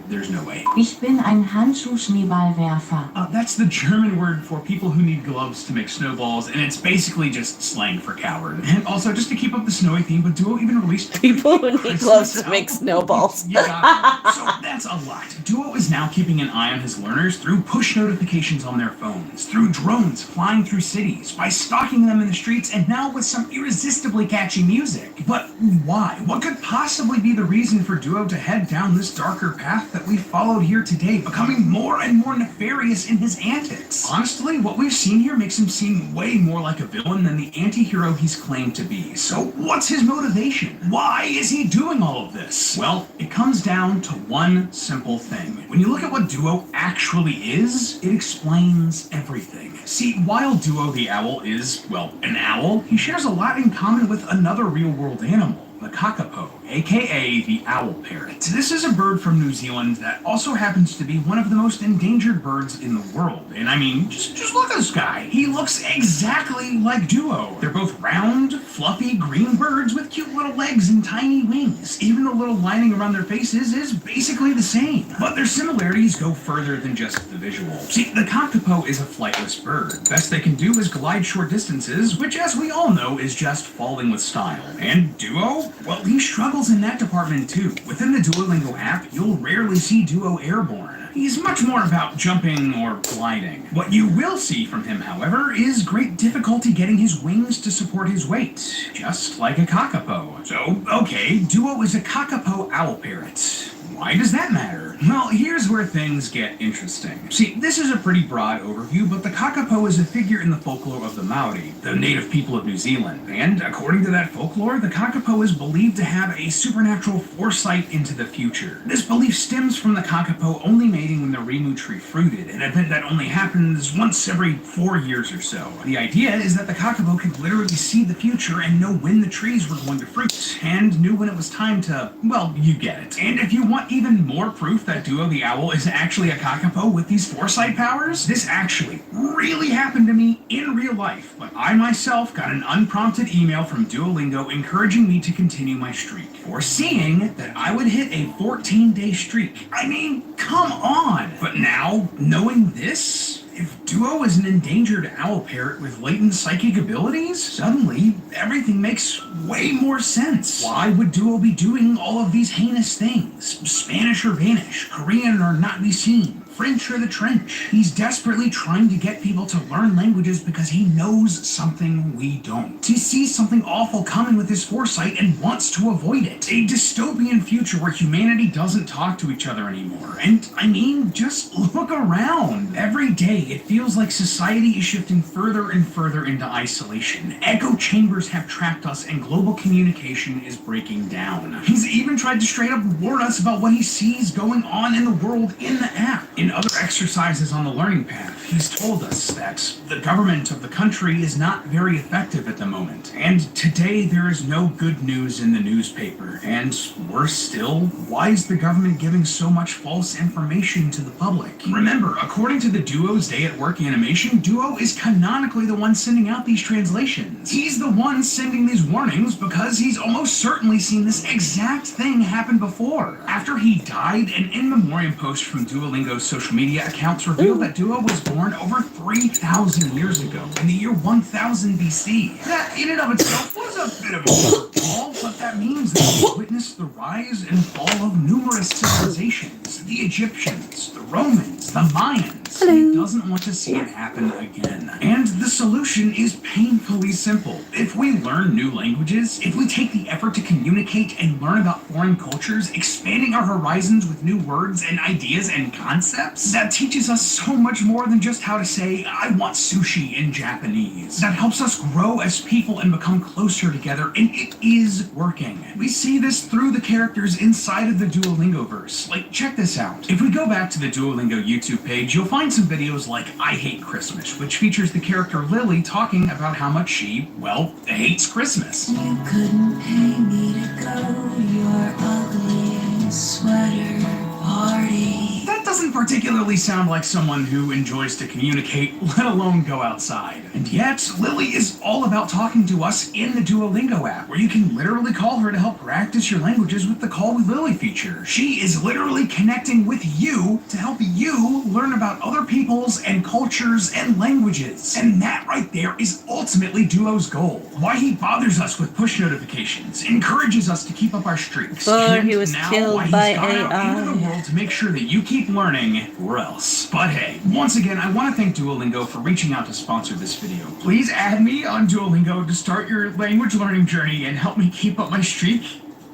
S19: Ich bin ein Handschuh-Schneeballwerfer.
S3: That's the German word for people who need gloves to make snowballs, and it's basically just slang for coward. And also, just to keep up the snowy theme, but Duo even released
S1: people who need gloves to make snowballs.
S3: Yeah, so that's a lot. Duo is now now keeping an eye on his learners through push notifications on their phones, through drones flying through cities, by stalking them in the streets, and now with some irresistibly catchy music. But why? What could possibly be the reason for Duo to head down this darker path that we followed here today, becoming more and more nefarious in his antics? Honestly, what we've seen here makes him seem way more like a villain than the anti-hero he's claimed to be. So what's his motivation? Why is he doing all of this? Well, it comes down to one simple thing. When you look at what Duo actually is, it explains everything. See, while Duo the owl is, well, an owl, he shares a lot in common with another real-world animal, the kakapo, aka the owl parrot. This is a bird from New Zealand that also happens to be one of the most endangered birds in the world. And I mean, just look at this guy. He looks exactly like Duo. They're both round, fluffy, green birds with cute little legs and tiny wings. Even the little lining around their faces is basically the same. But their similarities go further than just the visual. See, the kakapo is a flightless bird. Best they can do is glide short distances, which as we all know is just falling with style. And Duo? Well, he struggles in that department too. Within the Duolingo app, you'll rarely see Duo airborne. He's much more about jumping or gliding. What you will see from him, however, is great difficulty getting his wings to support his weight, just like a kakapo. So, okay, Duo is a kakapo owl parrot. Why does that matter? Well, here's where things get interesting. See, this is a pretty broad overview, but the kakapo is a figure in the folklore of the Maori, the native people of New Zealand. And according to that folklore, the kakapo is believed to have a supernatural foresight into the future. This belief stems from the kakapo only mating when the rimu tree fruited, an event that only happens once every 4 years or so. The idea is that the kakapo could literally see the future and know when the trees were going to fruit, and knew when it was time to, well, you get it. And if you want even more proof that Duo the owl is actually a kakapo with these foresight powers, this actually really happened to me in real life, but I myself got an unprompted email from Duolingo encouraging me to continue my streak, foreseeing that I would hit a 14-day streak. I mean, come on! But now, knowing this, if Duo is an endangered owl parrot with latent psychic abilities, suddenly everything makes way more sense. Why would Duo be doing all of these heinous things? Spanish or vanish, Korean or not be seen, French or the trench. He's desperately trying to get people to learn languages because he knows something we don't. He sees something awful coming with his foresight and wants to avoid it. A dystopian future where humanity doesn't talk to each other anymore. And I mean, just look around. Every day it feels like society is shifting further and further into isolation. Echo chambers have trapped us and global communication is breaking down. He's even tried to straight up warn us about what he sees going on in the world in the app. In other exercises on the learning path, he's told us that the government of the country is not very effective at the moment. And today there is no good news in the newspaper. And worse still, why is the government giving so much false information to the public? Remember, according to the Duo's Day at Work animation, Duo is canonically the one sending out these translations. He's the one sending these warnings because he's almost certainly seen this exact thing happen before. After he died, an in memoriam post from Duolingo's social media accounts revealed that Duo was born over 3,000 years ago, in the year 1000 BC. That in and of itself was a bit of a curveball, but that means that he witnessed the rise and fall of numerous civilizations, the Egyptians, the Romans, the Mayans. He doesn't want to see it happen again. And the solution is painfully simple. If we learn new languages, if we take the effort to communicate and learn about foreign cultures, expanding our horizons with new words and ideas and concepts, that teaches us so much more than just how to say, I want sushi in Japanese. That helps us grow as people and become closer together, and it is working. We see this through the characters inside of the Duolingo-verse. Like, check this out. If we go back to the Duolingo YouTube page, you'll find some videos like I Hate Christmas, which features the character Lily talking about how much she, well, hates Christmas.
S19: You couldn't pay me to go to your ugly sweater party.
S3: That doesn't particularly sound like someone who enjoys to communicate, let alone go outside. And yet, Lily is all about talking to us in the Duolingo app, where you can literally call her to help practice your languages with the Call with Lily feature. She is literally connecting with you to help you learn about other peoples and cultures and languages. And that right there is ultimately Duo's goal. Why he bothers us with push notifications, encourages us to keep up our streaks.
S1: Before he was
S3: now
S1: killed
S3: why he's
S1: by
S3: gone out
S1: AI.
S3: into the world to make sure that you keep learning learning, or else. But hey, once again, I want to thank Duolingo for reaching out to sponsor this video. Please add me on Duolingo to start your language learning journey and help me keep up my streak.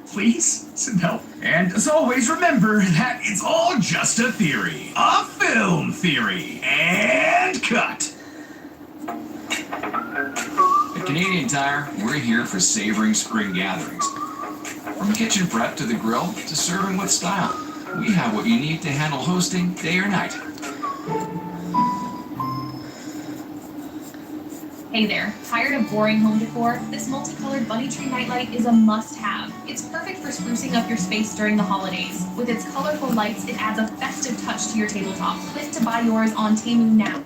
S3: Please, some help. And as always, remember that it's all just a theory. A film theory. And cut.
S8: At Canadian Tire, we're here for savoring spring gatherings. From kitchen prep to the grill to serving with style, we have what you need to handle hosting day or night.
S12: Hey there, tired of boring home decor? This multicolored bunny tree nightlight is a must-have. It's perfect for sprucing up your space during the holidays. With its colorful lights, it adds a festive touch to your tabletop. Click to buy yours on Temu now.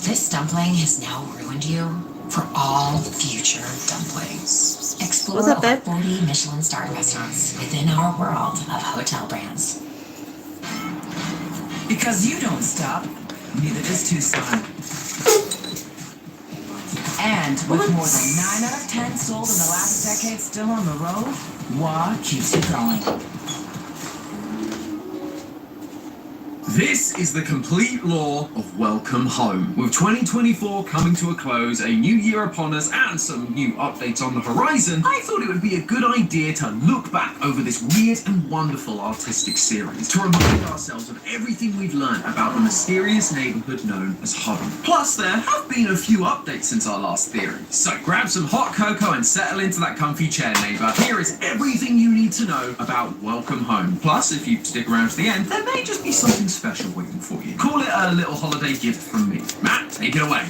S20: This dumpling has now ruined you for all future dumplings. Explore
S1: What's up, babe?
S20: 40 Michelin-starred restaurants within our world of hotel brands.
S9: Because you don't stop, neither does Tucson. And with more than 9 out of 10 sold in the last decade still on the road, WA keeps you going.
S2: This is the complete lore of Welcome Home. With 2024 coming to a close, a new year upon us, and some new updates on the horizon, I thought it would be a good idea to look back over this weird and wonderful artistic series to remind ourselves of everything we've learned about the mysterious neighborhood known as home. Plus, there have been a few updates since our last theory. So grab some hot cocoa and settle into that comfy chair, neighbor. Here is everything you need to know about Welcome Home. Plus, if you stick around to the end, there may just be something special waiting for you. Call it a little holiday gift from me. Matt, take it away.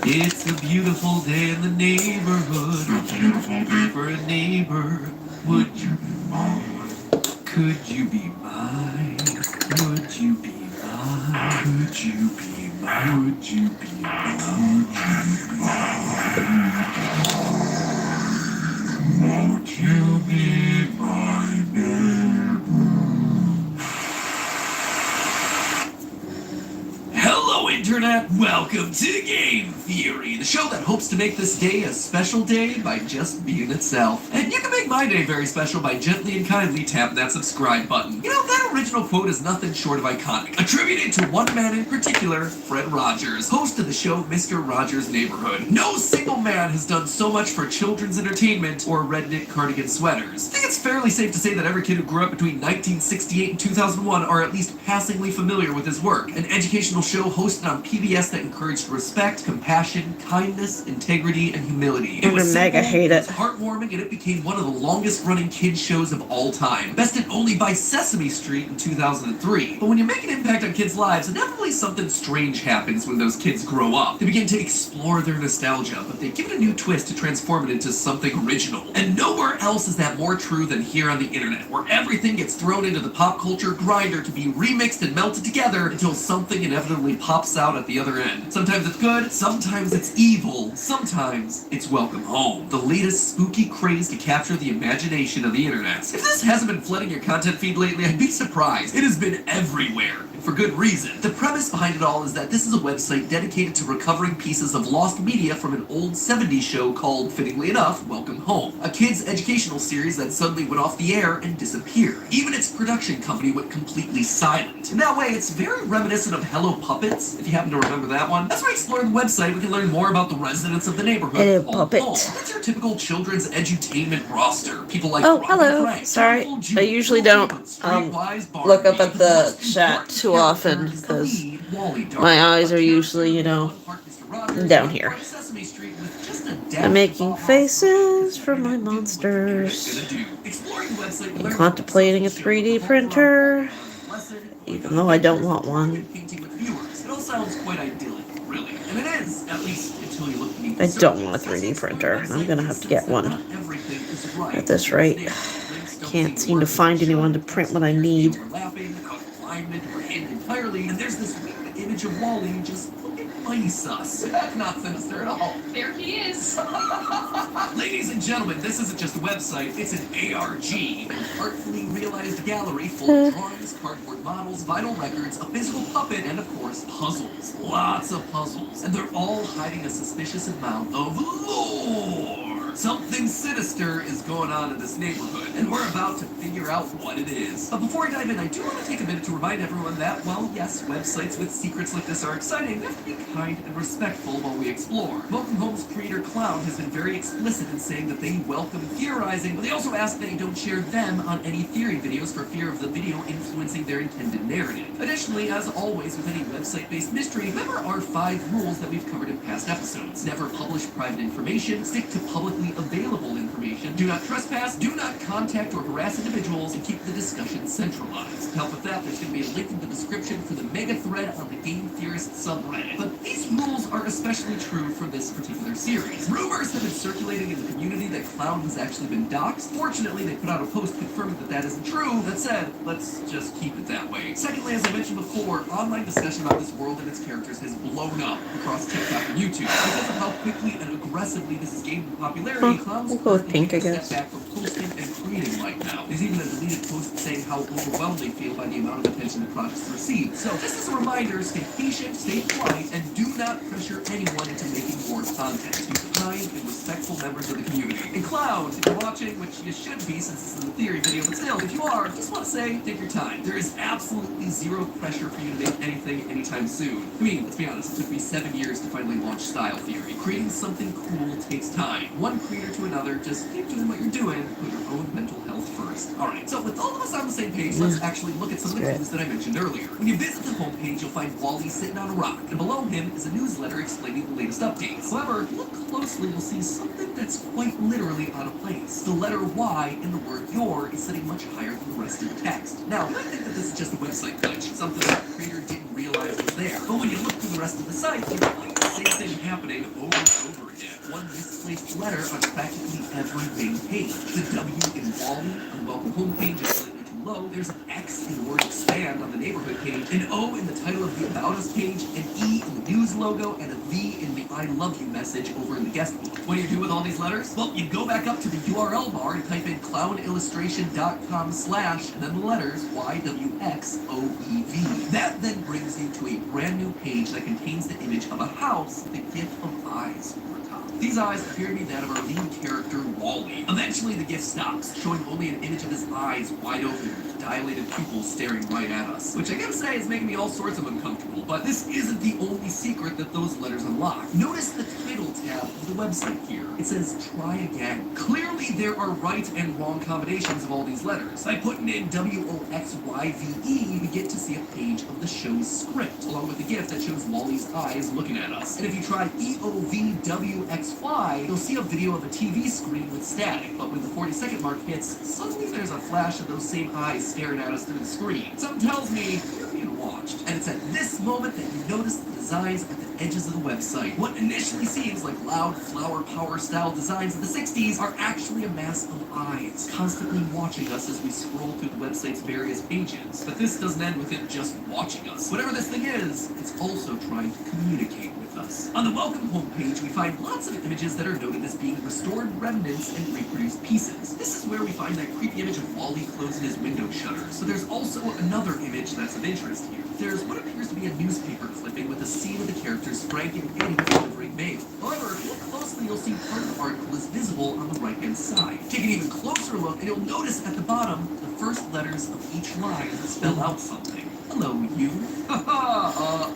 S15: It's a beautiful day in the neighborhood. A beautiful day for a neighbor. Would you be mine? Could you be mine? Would you be mine? Could you be mine? Would you be mine? Would you be my neighbor? Hello, Internet! Welcome to Game Theory, the show that hopes to make this day a special day by just being itself. And you can make my day very special by gently and kindly tapping that subscribe button. You know, that original quote is nothing short of iconic, attributed to one man in particular, Fred Rogers, host of the show Mr. Rogers' Neighborhood. No single man has done so much for children's entertainment or red-knit cardigan sweaters. I think it's fairly safe to say that every kid who grew up between 1968 and 2001 are at least passingly familiar with his work, an educational show hosted on PBS that encouraged respect, compassion, kindness, integrity, and humility. It was
S1: mega
S15: simple,
S1: hate
S15: it
S1: it.
S15: was heartwarming, and it became one of the longest-running kids shows of all time, bested only by Sesame Street in 2003. But when you make an impact on kids' lives, inevitably something strange happens when those kids grow up. They begin to explore their nostalgia, but they give it a new twist to transform it into something original. And nowhere else is that more true than here on the internet, where everything gets thrown into the pop culture grinder to be remixed and melted together until something inevitably pops out at the other end. Sometimes it's good, sometimes it's evil, sometimes it's Welcome Home, the latest spooky craze to capture the imagination of the internet. If this hasn't been flooding your content feed lately, I'd be surprised. It has been everywhere. For good reason. The premise behind it all is that this is a website dedicated to recovering pieces of lost media from an old 70s show called, fittingly enough, Welcome Home, a kids' educational series that suddenly went off the air and disappeared. Even its production company went completely silent. In that way, it's very reminiscent of Hello Puppets, if you happen to remember that one. As we explore the website, we can learn more about the residents of the neighborhood.
S1: Hello,
S15: called
S1: Puppet.
S15: Home. That's your typical children's edutainment roster. People like
S1: Oh,
S15: Robin
S1: hello.
S15: Frank,
S1: Sorry, I usually don't look up at the chat too often because my eyes are usually, you know, down here. I'm making faces for my monsters. I'm contemplating a 3D printer, even though I don't want one.
S15: It all sounds quite idyllic, really. And it is, at least until you look beneath the
S1: I don't
S15: surface.
S1: want a 3D printer, and I'm gonna have to get one at this rate. Can't seem to find anyone to print what I need.
S15: Entirely, and there's there's this weird image of Wally just looking mighty sus. That's not sinister at all.
S12: There he is.
S15: Ladies and gentlemen, this isn't just a website, it's an ARG, an artfully realized gallery full of drawings, cardboard models, vinyl records, a physical puppet, and of course, puzzles. Lots of puzzles. And they're all hiding a suspicious amount of lore. Something sinister is going on in this neighborhood, and we're about to figure out what it is. But before I dive in, I do want to take a minute to remind everyone that, well, yes, websites with secrets like this are exciting, we have to be kind and respectful while we explore. Welcome Home's creator Cloud has been very explicit in saying that they welcome theorizing, but they also ask that you don't share them on any theory videos for fear of the video influencing their intended narrative. Additionally, as always with any website-based mystery, remember our 5 rules that we've covered in past episodes. Never publish private information, stick to publicly available information, do not trespass, do not contact or harass individuals, and keep the discussion centralized. To help with that, there's going to be a link in the description for the mega thread on the Game Theorist subreddit. But these rules are especially true for this particular series. Rumors have been circulating in the community that Cloud has actually been doxxed. Fortunately, they put out a post confirming that that isn't true. That said, let's just keep it that way. Secondly, as I mentioned before, online discussion about this world and its characters has blown up across TikTok and YouTube. Because of how quickly and aggressively this is gaining popularity, Cloud's
S1: We'll go with pink, I guess.
S15: step back from posting and creating right now. There's even a deleted post saying how overwhelmed they feel by the amount of attention the project's received. So, just as a reminder, stay patient, stay polite, and do not pressure anyone into making more content. Be kind and respectful members of the community. And Cloud, if you're watching, which you should be since this is a theory video, but still, if you are, just want to say, take your time. There is absolutely zero pressure for you to make anything anytime soon. I mean, let's be honest, it took me 7 years to finally launch Style Theory. Creating something cool takes time. One creator to another, just keep doing what you're doing, put your own mental health first. Alright, so with all of us on the same page, let's actually look at some of the clues that I mentioned earlier. When you visit the homepage, you'll find Wally sitting on a rock, and below him is a newsletter explaining the latest updates. However, look closely, you'll see something that's quite literally out of place. The letter Y in the word your is sitting much higher than the rest of the text. Now, you might think that this is just a website glitch, something that the creator didn't realize was there. But when you look through the rest of the site, you find the same thing happening over and over again. One misplaced letter on practically every main page. The W in Wally on the Welcome Home page is slightly too low. There's an X in the word expand on the neighborhood page, an O in the title of the About Us page, an E in the news logo, and a V in the I love you message over in the guest book. What do you do with all these letters? Well, you go back up to the URL bar and type in cloudillustration.com/ and then the letters YWXOEV. That then brings you to a brand new page that contains the image of a house with a GIF of eyes over top. These eyes appear to be that of our lead character, Wally. Eventually, the GIF stops, showing only an image of his eyes wide open, with dilated pupils staring right at us. Which I gotta say is making me all sorts of uncomfortable, but this isn't the only secret that those letters unlock. Notice the title tab of the website here. It says, try again. Clearly, there are right and wrong combinations of all these letters. By putting in WOXYVE, we get to see a page of the show's script, along with a GIF that shows Wally's eyes looking at us. And if you try EOVWXY, you'll see a video of a TV screen with static, but when the 40-second mark hits, suddenly there's a flash of those same eyes staring at us through the screen. Something tells me you're being watched. And it's at this moment that you notice the designs at the edges of the website. What initially seems like loud flower power style designs of the 60s are actually a mass of eyes, constantly watching us as we scroll through the website's various pages. But this doesn't end with it just watching us. Whatever this thing is, it's also trying to communicate with us. On the Welcome Home page, we find lots of images that are noted as being restored remnants and reproduced pieces. This is where we find that creepy image of Wally closing his window shutters. So there's also another image that's of interest here. There's what appears to be a newspaper clipping with a scene of the characters Frank and Eddie delivering mail. However, if you look closely, you'll see part of the article is visible on the right-hand side. Take an even closer look, and you'll notice at the bottom, the first letters of each line spell out something. Hello, you.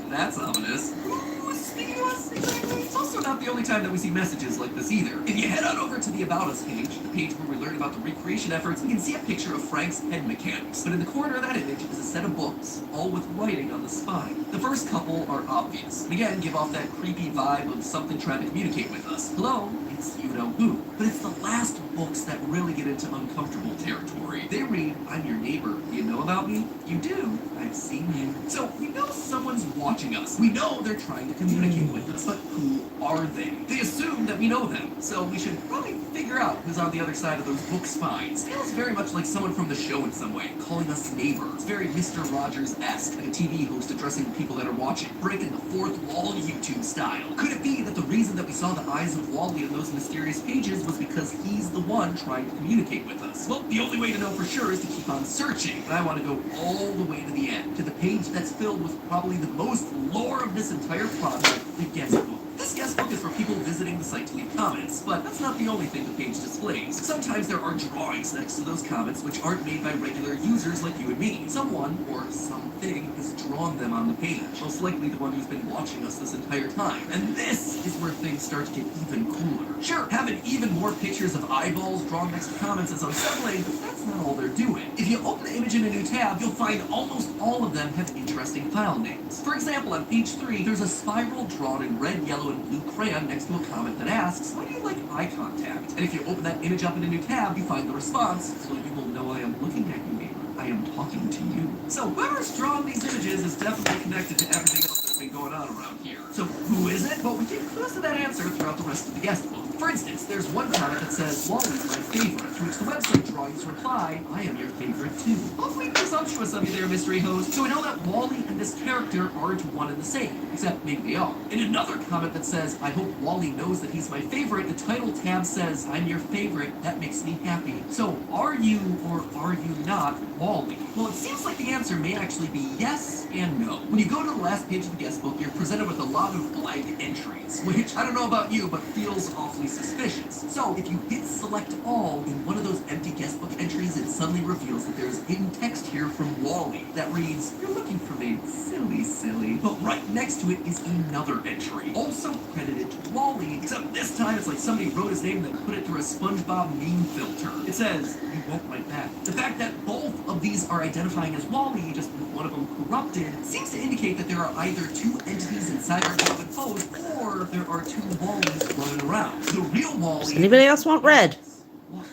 S15: That's ominous. Who's speaking to us exactly? It's also not the only time that we see messages like this either. If you head on over to the About Us page, the page where we learn about the recreation efforts, we can see a picture of Frank's head mechanics. But in the corner of that image is a set of books, all with writing on the spine. The first couple are obvious, and again give off that creepy vibe of something trying to communicate with us. Hello, it's you-know-who. But it's the last books that really get into uncomfortable territory. They read, I'm your neighbor. Do you know about me? You do. I've seen you. So we know someone's watching us. We know they're trying to communicate with us, but who are they? They assume that we know them, so we should probably figure out who's on the other side of those book spines. Feels very much like someone from the show in some way, calling us neighbors. Very Mr. Rogers-esque, like a TV host addressing the people that are watching, breaking the fourth wall YouTube style. Could it be that the reason that we saw the eyes of Wally in those mysterious pages was because he's the one trying to communicate with us? Well, the only way to know for sure is to keep on searching, and I want to go all the way to the end, to the page that's filled with probably the most lore of this entire project, the guest book. This guest book is for people visiting the site to leave comments, but that's not the only thing the page displays. Sometimes there are drawings next to those comments which aren't made by regular users like you and me. Someone, or something, has drawn them on the page. Most likely the one who's been watching us this entire time. And this is where things start to get even cooler. Sure, having even more pictures of eyeballs drawn next to comments is unsettling, but that's not all they're doing. If you open the image in a new tab, you'll find almost all of them have interesting file names. For example, on page 3, there's a spiral drawn in red, yellow, and blue crayon next to a comment that asks, why do you like eye contact? And if you open that image up in a new tab, you find the response, so you will know I am looking at you, neighbor. I am talking to you. So whoever's drawn these images is definitely connected to everything else that's been going on around here. So who is it? Well, we get close to that answer throughout the rest of the guest book. For instance, there's one comment that says, Wally's my favorite, to which the website drawings reply, I am your favorite too. Awfully presumptuous of you there, mystery host. So we know that Wally and this character aren't one and the same, except maybe they are. In another comment that says, I hope Wally knows that he's my favorite, the title tab says, I'm your favorite, that makes me happy. So are you or are you not Wally? Well, it seems like the answer may actually be yes and no. When you go to the last page of the guest book, you're presented with a lot of blank entries, which I don't know about you, but feels awfully suspicious. So if you hit select all in one of those empty guest book entries, it suddenly reveals that there's hidden text here from Wally that reads, you're looking for me, silly. But right next to it is another entry, also credited to Wally, except this time it's like somebody wrote his name and then put it through a SpongeBob meme filter. It says, you won't like that. The fact that both of these are identifying as Wally, just with one of them corrupted, seems to indicate that there are either two entities inside our beloved post, or there are two Wallys running around. The real Wally...
S1: Does anybody else want red?
S15: Well,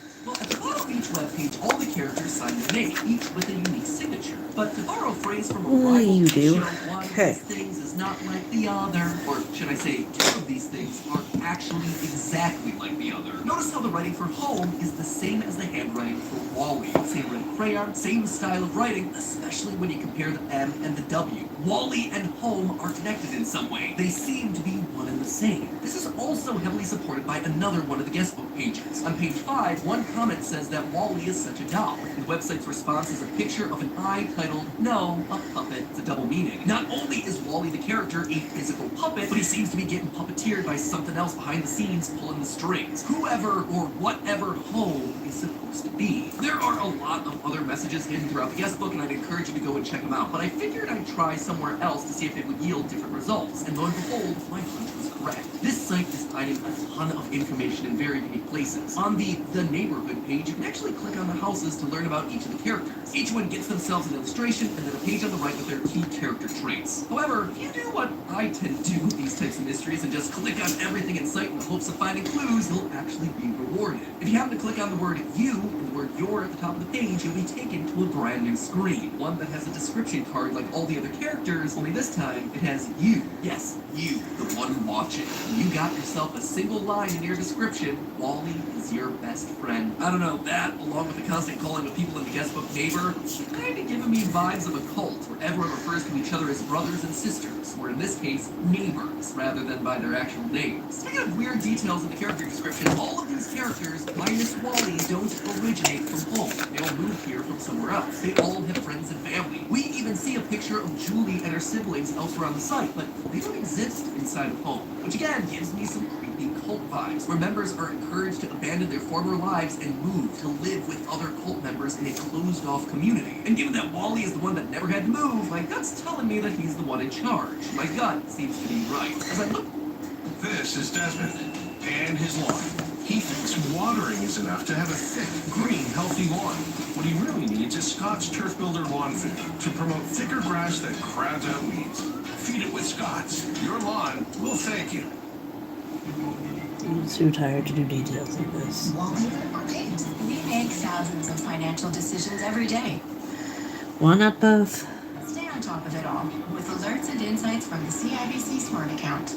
S15: at the bottom of each webpage, all the characters sign their name, each with a unique signature. But to borrow a phrase from a rival
S1: you do.
S15: show, one of these things is not like the other. Or should I say, two of these things are actually exactly like the other. Notice how the writing for home is the same as the handwriting for Wally. Same red crayon, same style of writing, especially when you compare the M and the W. Wally and home are connected in some way. They seem to be one and the same. This is also heavily supported by another one of the guest book pages. On page 5, one comment says that Wally is such a doll. The website's response is a picture of an eye titled, No, a puppet. It's a double meaning. Not only is Wally the character a physical puppet, but he seems to be getting puppeteered by something else behind the scenes pulling the strings. Whoever or whatever home is supposed to be. There are a lot of other messages hidden throughout the guest book, and I'd encourage you to go and check them out, but I figured I'd try somewhere else to see if it would yield different results, and lo and behold, my hunch was correct. This site is hiding a ton of information in very unique places. On the neighborhood page, you can actually click on the houses to learn about each of the characters. Each one gets themselves an illustration, and then a page on the right with their key character traits. However, if you do what I tend to do with these types of mysteries and just click on everything in sight in the hopes of finding clues, you'll actually be rewarded. If you happen to click on the word you and the word your at the top of the page, you'll be taken to a brand new screen. One that has a description card like all the other characters, only this time it has you. Yes, you, the one watching. You got yourself a single line in your description, Wally is your best friend. I don't know, that, along with the constant calling of people in the guest book neighbor, kind of giving me vibes of a cult where everyone refers to each other as brothers and sisters, or in this case, neighbors, rather than by their actual names. Speaking of weird details in the character description, all of these characters, minus Wally, don't originate from home. They all moved here from somewhere else. They all have friends and family. We even see a picture of Julie and her siblings elsewhere on the site, but they don't exist inside of home, which again gives me some creepy cult vibes, where members are encouraged to abandon their former lives and move to live with other cult members in a closed-off community. And given that Wally is the one that never had to move, my gut's telling me that he's the one in charge. My gut seems to be right. As I look...
S21: This is Desmond, and his lawn. He thinks watering is enough to have a thick, green, healthy lawn. What he really needs is Scott's Turf Builder Lawn Food to promote thicker grass that crowds out weeds. Feed it with Scott's. Your lawn will thank you.
S1: I'm too tired to do details like this.
S20: Wally or Kate? We make thousands of financial decisions every day.
S1: Why not both?
S20: Stay on
S9: on top of it all with alerts and insights from the CIBC Smart account.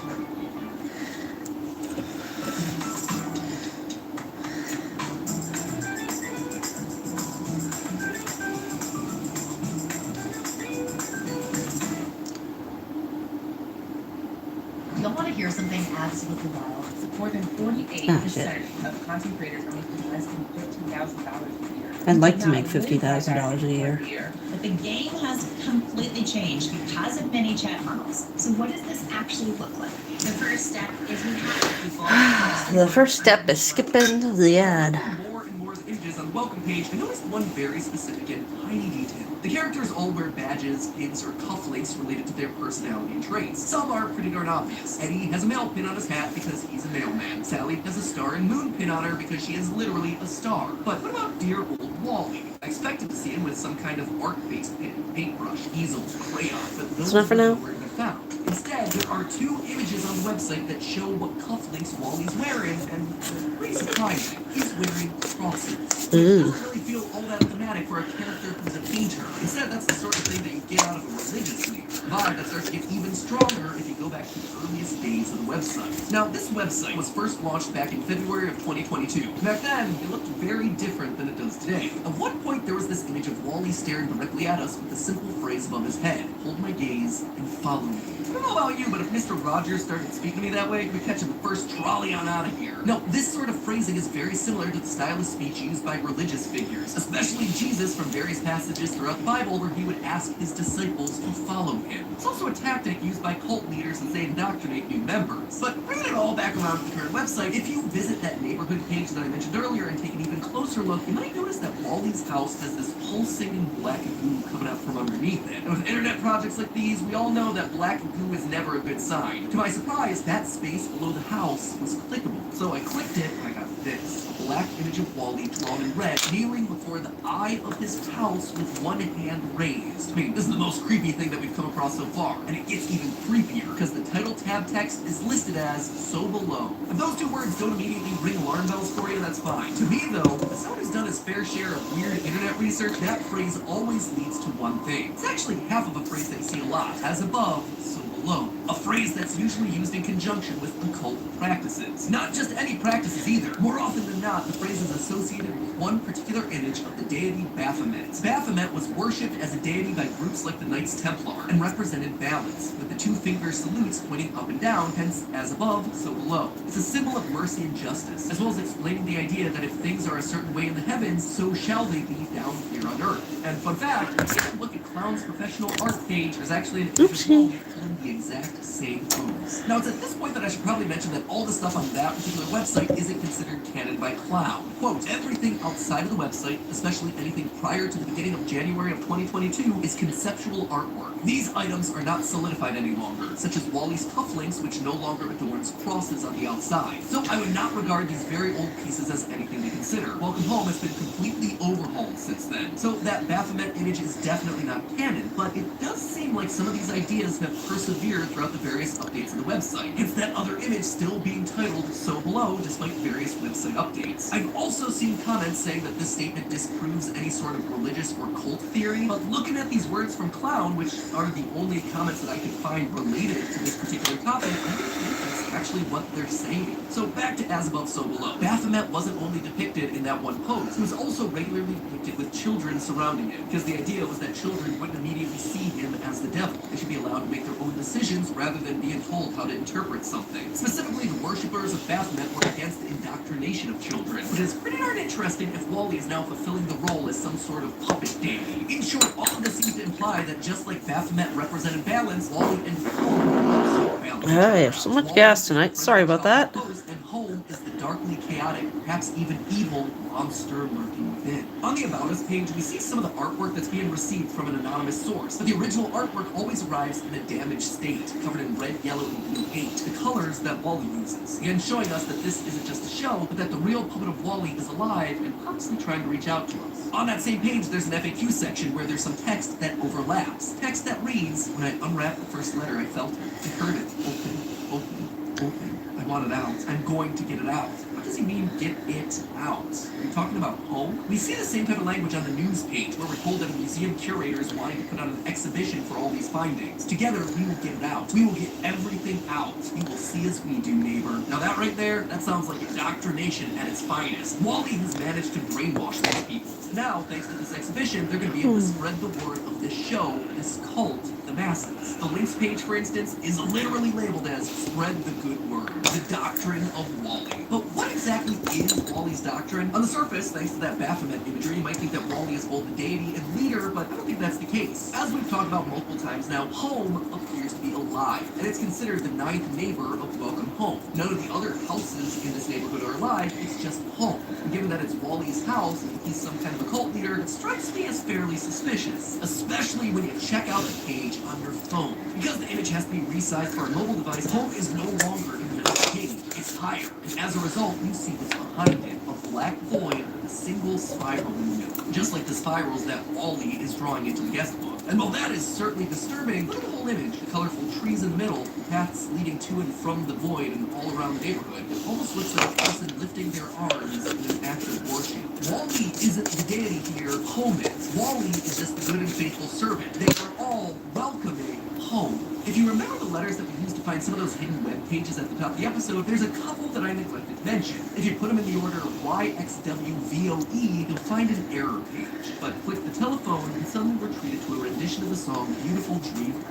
S5: You'll want to hear something absolutely wild. More than 48% of content creators are making less than $15,000 a year.
S1: I'd like to make $50,000 a year.
S5: But the game has completely changed because of many chat funnels. So what does this actually look like? The first step is we have people.
S1: The first step is skipping the ad.
S15: More and more images on the welcome page, I noticed one very specific and tiny detail. The characters all wear badges, pins, or cufflinks related to their personality and traits. Some are pretty darn obvious. Eddie has a mail pin on his hat because he's a mailman. Sally has a star and moon pin on her because she is literally a star. But what about dear old Wally? I expected to see him with some kind of art-based pin, paintbrush, easel, crayon, but those
S1: not for now.
S15: nowhere to be found. Instead, there are two images on the website that show what cufflinks Wally's wearing, and pretty surprising, he's wearing crosses. It doesn't really feel all that thematic for a character who's a painter. Instead, that's the sort of thing that you get out of a religious leader. A vibe that starts to get even stronger if you go back to the earliest days of the website. Now, this website was first launched back in February of 2022. Back then, it looked very different than it does today. At one point, there was this image of Wally staring directly at us with the simple phrase above his head, "Hold my gaze and follow me." I don't know about you, but if Mr. Rogers started speaking to me that way, we'd catch him the first trolley on out of here. Now, this sort of phrasing is very similar to the style of speech used by religious figures, especially Jesus from various passages throughout the Bible where he would ask his disciples to follow him. It's also a tactic used by cult leaders as they indoctrinate new members. But bringing it all back around to the current website, if you visit that neighborhood page that I mentioned earlier and take an even closer look, you might notice that Wally's house has this pulsating black goo coming out from underneath it. And with internet projects like these, we all know that black goo is never a good sign. To my surprise, that space below the house was clickable. So I clicked it and I got this. A black image of Wally drawn in red, kneeling before the eye of his house with one hand raised. I mean, this is the most creepy thing that we've come across so far. And it gets even creepier because the title tab text is listed as "so below." If those two words don't immediately ring alarm bells for you, that's fine. To me, though, as someone who's done his fair share of weird internet research, that phrase always leads to one thing. It's actually half of a phrase that you see a lot. As above, so below. A phrase that's usually used in conjunction with occult practices. Not just any practices either. More often than not, the phrase is associated with one particular image of the deity Baphomet. Baphomet was worshipped as a deity by groups like the Knights Templar and represented balance, with the two-finger salutes pointing up and down, hence as above, so below. It's a symbol of mercy and justice, as well as explaining the idea that if things are a certain way in the heavens, so shall they be down here on earth. And fun fact, if you take a look at Clown's professional art page, there's actually an image of Wally pulling the exact same pose. Now, it's at this point that I should probably mention that all the stuff on that particular website isn't considered canon by Clown. Quote, everything outside of the website, especially anything prior to the beginning of January of 2022, is conceptual artwork. These items are not solidified any longer, such as Wally's cufflinks, which no longer adorns crosses on the outside. So I would not regard these very old pieces as anything to consider. Welcome Home has been completely overhauled since then. So that Baphomet image is definitely not canon, but it does seem like some of these ideas have persevered throughout the various updates of the website. Hence that other image still being titled "so below" despite various website updates. I've also seen comments saying that this statement disproves any sort of religious or cult theory, but looking at these words from Clown, which are the only comments that I could find related to this particular topic, I don't think that's actually what they're saying. So back to as above, so below. Baphomet wasn't only depicted in that one pose, he was also regularly depicted with children surrounding him, because the idea was that children wouldn't immediately see him as the devil. They should be allowed to make their own decisions rather than being told how to interpret something. Specifically, the worshippers of Baphomet were against the indoctrination of children. But it's pretty darn interesting if Wally is now fulfilling the role as some sort of puppet deity. In short, all of this seems to imply that just like Baphomet represented balance, Wally and Home are also balance.
S1: I have so much gas tonight. Sorry about that.
S15: And Home is the darkly chaotic, perhaps even evil monster lurking within. On the About Us page, we see some of the artwork that's being received from an anonymous source, but the original artwork always arrives in a damaged state, covered in red, yellow, and blue paint, the colors that Wally uses. Again, showing us that this isn't just a show, but that the real puppet of Wally is alive and purposely trying to reach out to us. On that same page, there's an FAQ section where there's some text that overlaps. Text that reads, "When I unwrapped the first letter, I felt it. I heard it. Open, open, open. I want it out. I'm going to get it out. What does he mean, get it out? Are you talking about home? We see the same type of language on the news page, where we're told that a museum curator is wanting to put on an exhibition for all these findings. Together, we will get it out. We will get everything out. You will see as we do, neighbor. Now that right there, that sounds like indoctrination at its finest. Wally has managed to brainwash these people. Now, thanks to this exhibition, they're going to be able to spread the word of this show, this cult, the masses. The links page, for instance, is literally labeled as Spread the Good Word, the doctrine of Wally. But what exactly is Wally's doctrine? On the surface, thanks to that Baphomet imagery, you might think that Wally is both a deity and leader, but I don't think that's the case. As we've talked about multiple times now, home appears to be alive, and it's considered the ninth neighbor of Welcome Home. None of the other houses in this neighborhood are alive, it's just home. And given that it's Wally's house, and he's some kind of a cult leader, it strikes me as fairly suspicious, especially when you check out the page on your phone. Because the image has to be resized for a mobile device, home is no longer in the middle of the page, it's higher. And as a result, you see what's behind it, a black void with a single spiral in the middle. Just like the spirals that Wally is drawing into the guest book. And while that is certainly disturbing, look at the whole image. The colorful trees in the middle, the paths leading to and from the void and all around the neighborhood. It almost looks like a person lifting their arms in an act of worship. Wally isn't the deity here, home is. Wally is just the good and faithful servant. They are all welcoming home. If you remember the letters that we used to find some of those hidden web pages at the top of the episode, there's a couple that I neglected to mention. If you put them in the order of YXWVOE, you'll find an error page. But click the telephone and suddenly we're treated to a rendition of the song Beautiful Dream.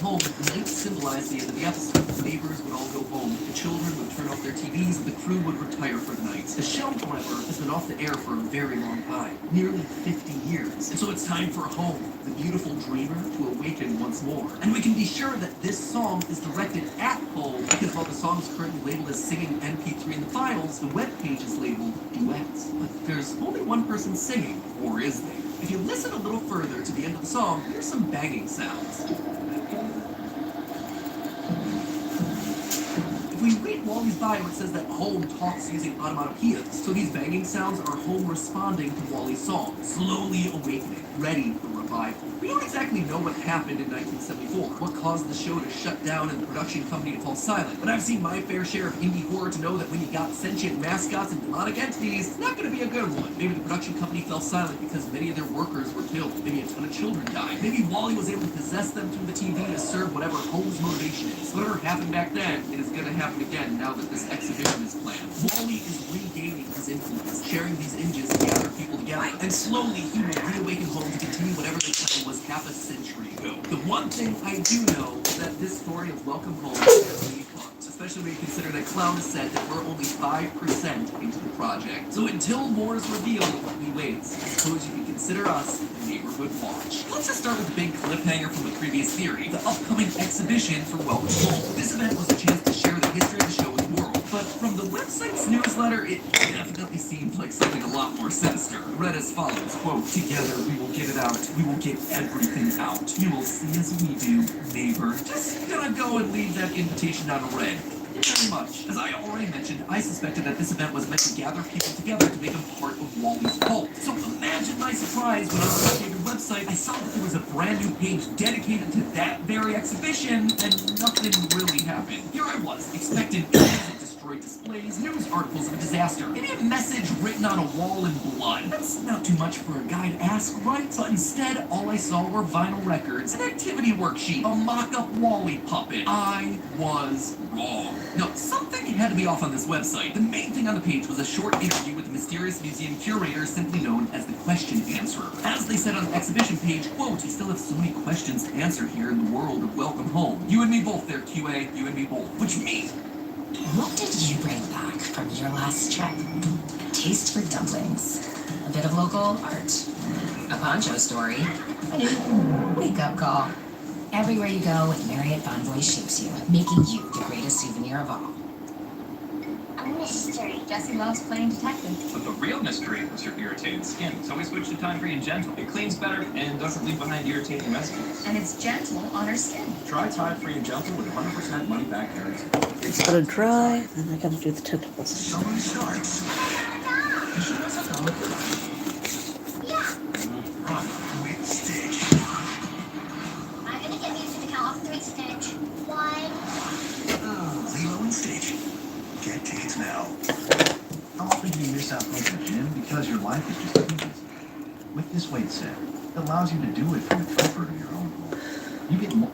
S15: Home, night symbolized the end of the episode. The neighbors would all go home, the children would turn off their TVs, and the crew would retire for the night. The show, however, has been off the air for a very long time, nearly 50 years. And so it's time for home, the beautiful dreamer, to awaken once more. And we can be sure that this song is directed at home, because while the song is currently labeled as singing MP3 in the files, the webpage is labeled duets. But there's only one person singing, or is there? If you listen a little further to the end of the song, here's some banging sounds. If we read Wally's bio, it says that home talks using onomatopoeias, so these banging sounds are home responding to Wally's song, slowly awakening, ready for revival. We don't exactly know what happened in 1974, what caused the show to shut down and the production company to fall silent, but I've seen my fair share of indie horror to know that when you got sentient mascots and demonic entities, it's not going to be a good one. Maybe the production company fell silent because many of their workers were killed, maybe a ton of children died, maybe Wally was able to possess them through the TV to serve whatever home's motivation is. Whatever happened back then, it is going to happen again now that this exhibition is planned. Wally is regaining his influence, sharing these images to gather people together, and slowly he will reawaken home to continue whatever the plan was half a century ago. The one thing I do know is that this story of Welcome Home is really fun, especially when you consider that Clown has said that we're only 5% into the project. So until more is revealed, we wait. I suppose you can consider us a neighborhood watch. Let's just start with the big cliffhanger from the previous theory, the upcoming exhibition for Welcome Home. This event was a chance to share the history of the show with the world, but from the website's newsletter, it definitely seemed like something a lot more sinister. It read as follows, quote, "Together we will get it out. We will get everything out. You will see as we do, neighbor." Just gonna go and leave that invitation unread. Very much. As I already mentioned, I suspected that this event was meant to gather people together to make them part of Wally's cult. So imagine my surprise when on the updated website I saw that there was a brand new page dedicated to that very exhibition, and nothing really happened. Here I was, expecting images of destroyed displays, news articles of a disaster, maybe a message written on a wall in blood. That's not too much for a guy to ask, right? But instead, all I saw were vinyl records, an activity worksheet, a mock-up Wally puppet. I was wrong. No, something had to be off on this website. The main thing on the page was a short interview with the mysterious museum curator simply known as the Question Answerer. As they said on the exhibition page, quote, "We still have so many questions to answer here in the world of Welcome Home. You and me both there, QA, you and me both." Which means...
S20: What did you bring back from your last trip? A taste for dumplings, a bit of local art, a poncho story, a new wake-up call. Everywhere you go with Marriott Bonvoy shapes you, making you the greatest souvenir of all.
S11: A mystery.
S12: Jesse loves playing detective.
S6: But the real mystery was your irritated skin. So we switched to Time Free and Gentle. It cleans better and doesn't leave behind irritating messages.
S5: And it's gentle on her skin.
S6: Try Time Free and Gentle with 100% money back guarantee.
S1: It's gotta dry, then I gotta do the tentacles.
S21: Someone starts. You show us how to look at
S11: Yeah.
S21: Run with Stitch.
S11: I'm gonna get used to the count off 3, Stitch. 1.
S21: Lilo and Stitch. Get tickets now.
S4: How often do you miss out from the gym because your life is just too busy? With this weight set, it allows you to do it from the comfort of your own home. You get more.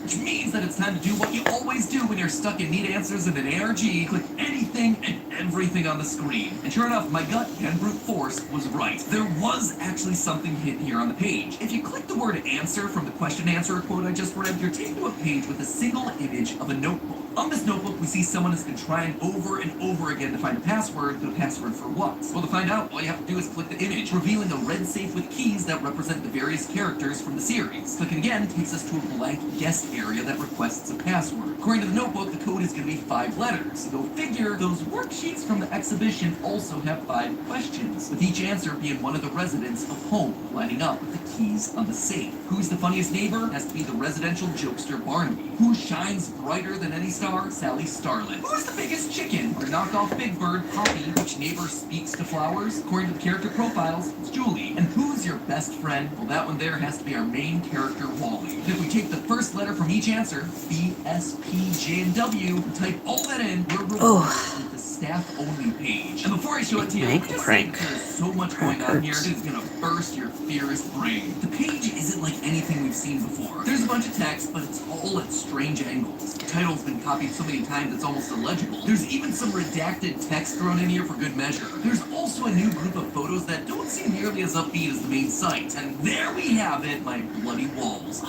S15: Which means that it's time to do what you always do when you're stuck in need answers in an ARG. Click anything and everything on the screen. And sure enough, my gut and brute force was right. There was actually something hidden here on the page. If you click the word answer from the question answer quote I just read, you're taken to a page with a single image of a notebook. On this notebook, we see someone has been trying over and over again to find a password, but a password for what? Well, to find out, all you have to do is click the image, revealing a red safe with keys that represent the various characters from the series. Clicking again takes us to a blank guest area that requests a password. According to the notebook, the code is going to be 5 letters. Go figure, those worksheets from the exhibition also have 5 questions, with each answer being one of the residents of home, lining up with the keys on the safe. Who's the funniest neighbor? Has to be the residential jokester Barnaby. Who shines brighter than any star? Sally Starlet. Who's the biggest chicken? Our knockoff Big Bird, Poppy. Which neighbor speaks to flowers? According to the character profiles, it's Julie. And who's your best friend? Well, that one there has to be our main character, Wally. And if we take the first letter from each answer, B, S, P, J, and W, and type all that in, we're rewarded with the staff-only page. And before I show it to you,
S1: Make
S15: just
S1: prank.
S15: say there's so much going on here, it's gonna burst your theorist brain. The page isn't like anything we've seen before. There's a bunch of text, but it's all at strange angles. The title's been copied so many times it's almost illegible. There's even some redacted text thrown in here for good measure. There's also a new group of photos that don't seem nearly as upbeat as the main site. And there we have it, my bloody walls.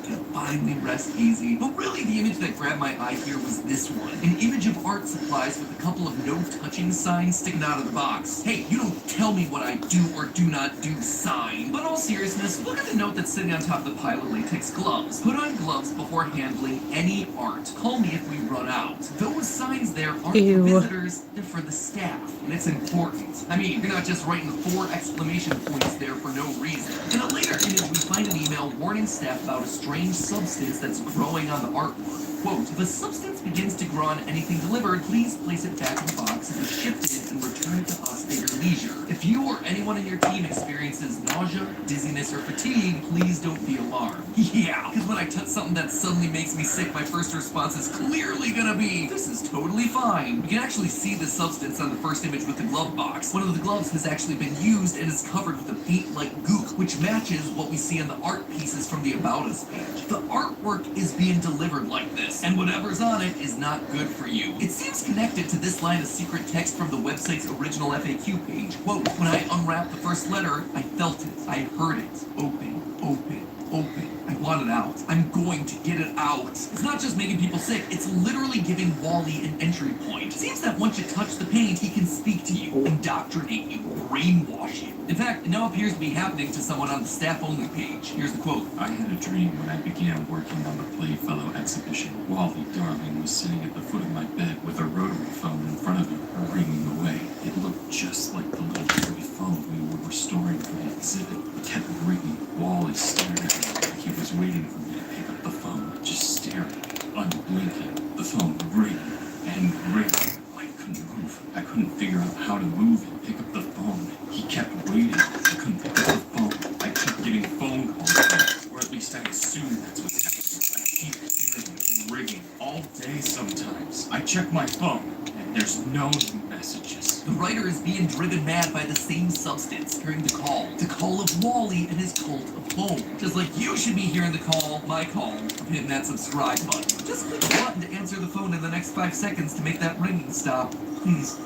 S15: Can finally rest easy. But really, the image that grabbed my eye here was this one. An image of art supplies with a couple of no-touching signs sticking out of the box. Hey, you don't tell me what I do or do not do sign. But in all seriousness, look at the note that's sitting on top of the pile of latex gloves. Put on gloves before handling any art. Call me if we run out. Those signs there aren't
S1: Ew.
S15: for visitors, they're for the staff. And it's important. I mean, you're not just writing 4 exclamation points there for no reason. In a later image, we find an email warning staff about a strange substance that's growing on the artwork. Quote, if a substance begins to grow on anything delivered, please place it back in the box and be shifted and return it to us at your leisure. If you or anyone in your team experiences nausea, dizziness, or fatigue, please don't be alarmed. Yeah, because when I touch something that suddenly makes me sick, my first response is clearly gonna be, this is totally fine. We can actually see the substance on the first image with the glove box. One of the gloves has actually been used and is covered with a paint-like goop, which matches what we see on the art pieces from the About Us page. The artwork is being delivered like this, and whatever's on it is not good for you. It seems connected to this line of secret text from the website's original FAQ page. Quote, when I unwrapped the first letter, I felt it, I heard it. Open, open, open. I want it out. I'm going to get it out. It's not just making people sick, it's literally giving Wally an entry point. It seems that once you touch the paint, he can speak to you, indoctrinate you, brainwash you. In fact, it now appears to be happening to someone on the staff-only page. Here's the quote.
S22: I had a dream when I began working on the Playfellow exhibition. Wally Darling was sitting at the foot of my bed with a rotary phone in front of him, ringing away. It looked just like the little toy phone we were restoring for the exhibit. It kept ringing. Wally stared at me like he was waiting for me to pick up the phone, just staring, unblinking. The phone ringing and ringing. I couldn't move. I couldn't figure out how to move and pick up the phone. He kept waiting. I couldn't pick up the phone. I kept getting phone calls, or at least I assume that's what happened. I keep hearing it ringing all day sometimes. I check my phone, and there's no new messages.
S15: The writer is being driven mad by the same substance, hearing the call of Wally and his cult of home. Just like you should be hearing the call, my call, of hitting that subscribe button. Just click the button to answer the phone in the next 5 seconds to make that ringing stop. Please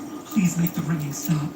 S15: make the ringing stop.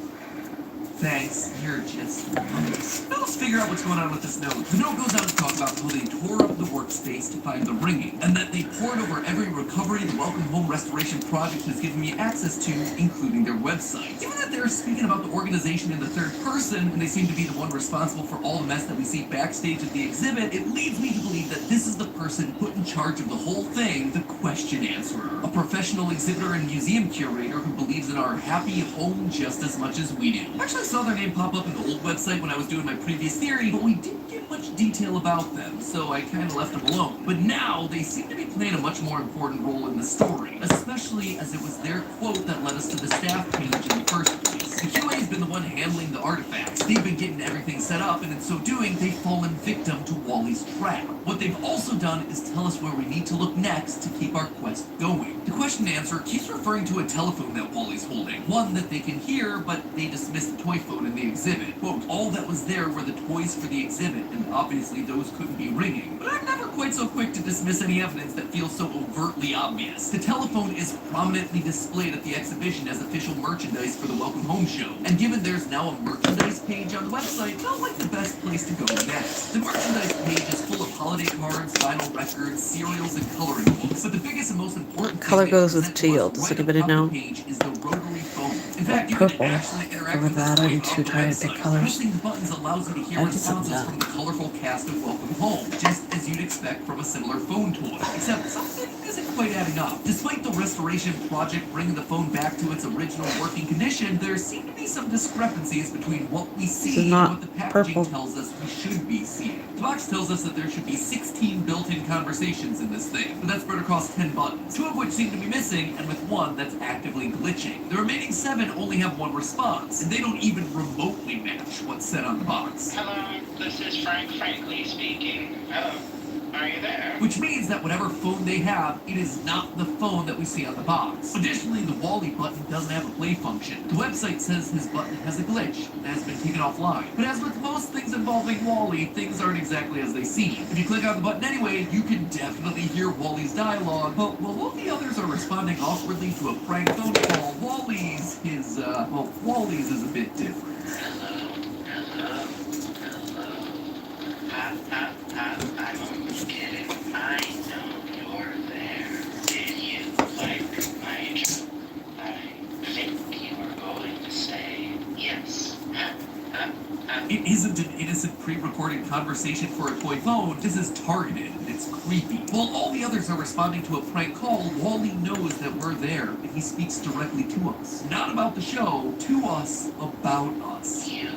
S15: Thanks, you're just nice. Now let's figure out what's going on with this note. The note goes on to talk about how they tore up the workspace to find the ringing, and that they poured over every recovery the Welcome Home Restoration Project has given me access to, including their website. Given that they're speaking about the organization in the third person, and they seem to be the one responsible for all the mess that we see backstage at the exhibit, it leads me to believe that this is the person put in charge of the whole thing, the question answerer. A professional exhibitor and museum curator who believes in our happy home just as much as we do. Actually, saw their name pop up in the old website when I was doing my previous theory, but we didn't get much detail about them, so I kind of left them alone. But now, they seem to be playing a much more important role in the story, especially as it was their quote that led us to the staff page in the first place. The QA's been the one handling the artifacts. They've been getting everything set up, and in so doing, they've fallen victim to Wally's trap. What they've also done is tell us where we need to look next to keep our quest going. The question and answer keeps referring to a telephone that Wally's holding, one that they can hear, but they dismissed the toy phone in the exhibit. Quote, all that was there were the toys for the exhibit, and obviously those couldn't be ringing. But I'm never quite so quick to dismiss any evidence that feels so overtly obvious. The telephone is prominently displayed at the exhibition as official merchandise for the Welcome Home show, and given there's now a merchandise page on the website, felt like the best place to go next. The merchandise page is full of holiday cards, vinyl records, cereals, and coloring books, but the biggest and most important
S1: Color
S15: thing
S1: goes
S15: they
S1: with
S15: present to us
S1: teal. Does
S15: right
S1: anybody
S15: atop the
S1: know?
S15: page is the rotary phone. In fact, you can
S1: Purple.
S15: actually interact
S1: Over
S15: with
S1: that,
S15: the
S1: I'm
S15: display
S1: too
S15: of the
S1: tired to pick
S15: website.
S1: colors.
S15: Pressing the buttons allows you to hear
S1: I did something
S15: responses from the colorful cast of Welcome Home, just as you'd expect from a similar phone toy. Except something isn't quite adding up. Despite the restoration project bringing the phone back to its original working condition, there seem to be some discrepancies between what we see and
S1: not
S15: what the packaging
S1: purple.
S15: tells us we should be seeing. The box tells us that there should be 16 built-in conversations in this thing, but that's spread across 10 buttons, 2 of which seem to be missing, and with 1 that's actively glitching. The remaining 7 only have 1 response, and they don't even remotely match what's said on the box.
S7: Hello, this is Frank Frankly speaking. Hello, are you there?
S15: Which means that whatever phone they have, it is not the phone that we see on the box. Additionally, the Wally button doesn't have a play function. The website says his button has a glitch and has been taken offline. But as with most things involving Wally, things aren't exactly as they seem. If you click on the button anyway, you can definitely hear Wally's dialogue, but while all the others are responding awkwardly to a prank phone call, Wally's is a bit different.
S7: I'm only kidding. I know you're there. Did you like my joke? I think you were going to say yes.
S15: It isn't an innocent pre-recorded conversation for a toy phone. This is targeted. It's creepy. While all the others are responding to a prank call, Wally knows that we're there, and he speaks directly to us. Not about the show, to us, about us.
S7: You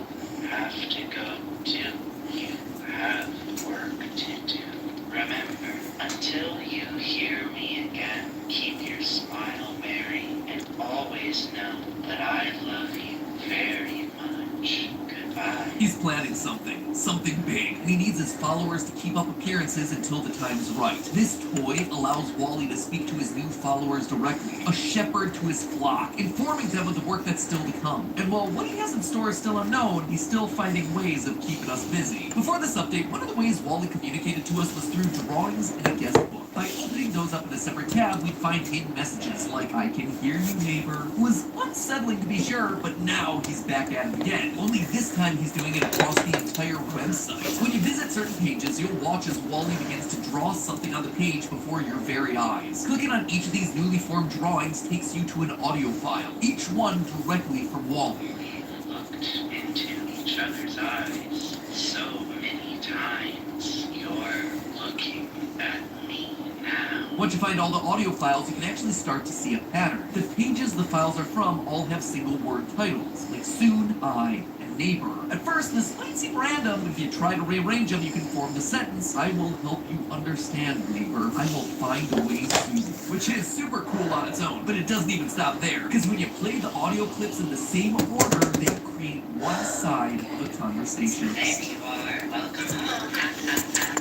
S7: have to go too. You have work to do. Remember, until you hear me again, keep your smile merry and always know that I love you very much. Goodbye.
S15: He's planning something big, and he needs his followers to keep up appearances until the time is right. This toy allows Wally to speak to his new followers directly, a shepherd to his flock, informing them of the work that's still to come. And while what he has in store is still unknown, he's still finding ways of keeping us busy. Before this update, one of the ways Wally communicated to us was through drawings and a guest book. By opening those up in a separate tab, we'd find hidden messages like, I can hear you, neighbor. It was unsettling to be sure, but now he's back at it again. Only this time he's doing it across the entire website. When you visit certain pages, you'll watch as Wally begins to draw something on the page before your very eyes. Clicking on each of these newly formed drawings takes you to an audio file, each one directly from Wally.
S7: We've looked into each other's eyes so many times. You're looking at me now.
S15: Once you find all the audio files, you can actually start to see a pattern. The pages the files are from all have single word titles, like soon, I, and neighbor. At first, this might seem random. If you try to rearrange them, you can form the sentence, I will help you understand, neighbor. I will find a way soon. Which is super cool on its own, but it doesn't even stop there. Because when you play the audio clips in the same order, they create one side of a conversation.
S7: There you are. Welcome home.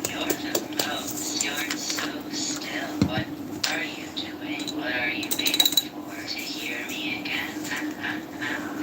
S7: You're the most. You're so still. What are you doing? What are you waiting for? To hear me again?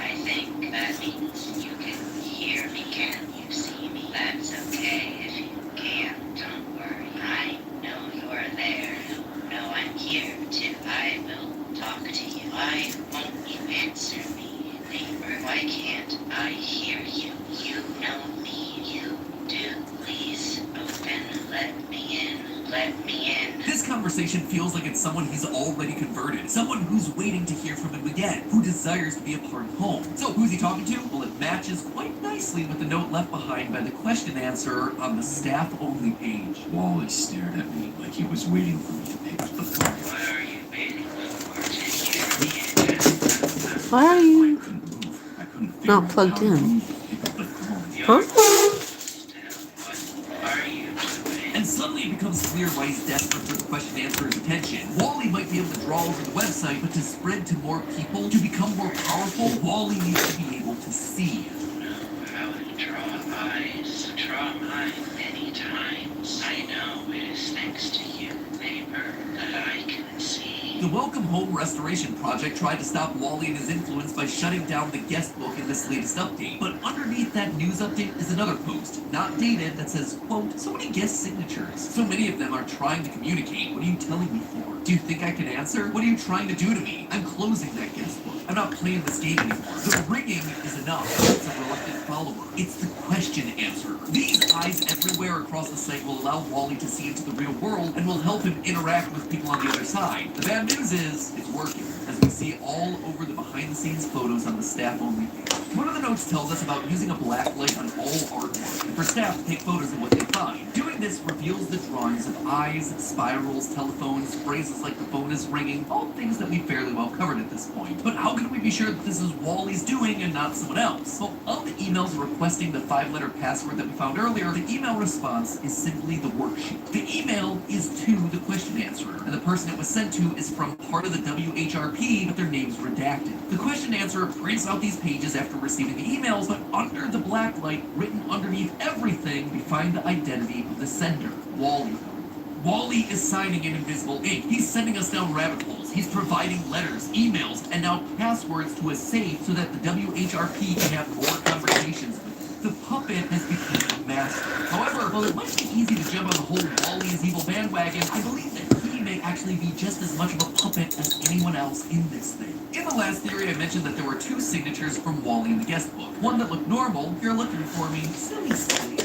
S7: I think that means you can hear me. Can you see me? That's okay if you can't. Don't worry. I know you're there. You know I'm here too. I will talk to you. Why won't you answer me, neighbor? Why can't I hear you? You know me. You do. Please open. Let me in. Let me in.
S15: This conversation feels like it's someone he's already converted. Someone who's waiting to hear from him again. Who desires to be a part of home. So who's he talking to? Well, it matches quite nicely with the note left behind by the question answer on the staff-only page.
S22: Wally stared at me like he was waiting for me to pick up the phone.
S7: What are you waiting for? To hear me again?
S1: Why are you?
S22: I couldn't move. I couldn't figure
S1: not
S22: out
S1: plugged
S22: how to
S1: in.
S22: move the people that come on.
S1: Huh?
S15: And suddenly it becomes clear why he's desperate for the question and answer's attention. Wally might be able to draw over the website, but to spread to more people, to become more powerful, Wally needs to be able to see.
S7: How to draw eyes, draw mine many times. I know it is thanks to you, neighbor, that I can see.
S15: The Welcome Home Restoration Project tried to stop Wally and his influence by shutting down the guest book in this latest update. But underneath that news update is another post, not dated, that says, quote, so many guest signatures. So many of them are trying to communicate. What are you telling me for? Do you think I can answer? What are you trying to do to me? I'm closing that guest book. I'm not playing this game anymore. The ringing is enough. It's a reluctant follower. It's the question answerer. These eyes everywhere across the site will allow Wally to see into the real world and will help him interact with people on the other side. The bad news is, it's working, as we see all over the behind-the-scenes photos on the staff-only page. One of the notes tells us about using a black light on all artwork, and for staff to take photos of what they find. Doing this reveals the drawings of eyes, spirals, telephones, phrases like the phone is ringing, all things that we fairly well covered at this point. But how can we be sure that this is Wally's doing and not someone else? Well, of the emails requesting the 5-letter password that we found earlier, the email response is simply the worksheet. The email is to the question answerer, and the person it was sent to is from part of the WHRP, but their name's redacted. The question answerer prints out these pages after receiving the emails, but under the black light, written underneath everything, we find the identity of the sender, Wally. Wally is signing in invisible ink. He's sending us down rabbit holes. He's providing letters, emails, and now passwords to a safe so that the WHRP can have more conversations with him. The puppet has become a master. However, while it might be easy to jump on the whole Wally is evil bandwagon, I believe that he may actually be just as much of a puppet as anyone else in this thing. In the last theory, I mentioned that there were 2 signatures from Wally in the guest book. One that looked normal, you're looking for me, silly,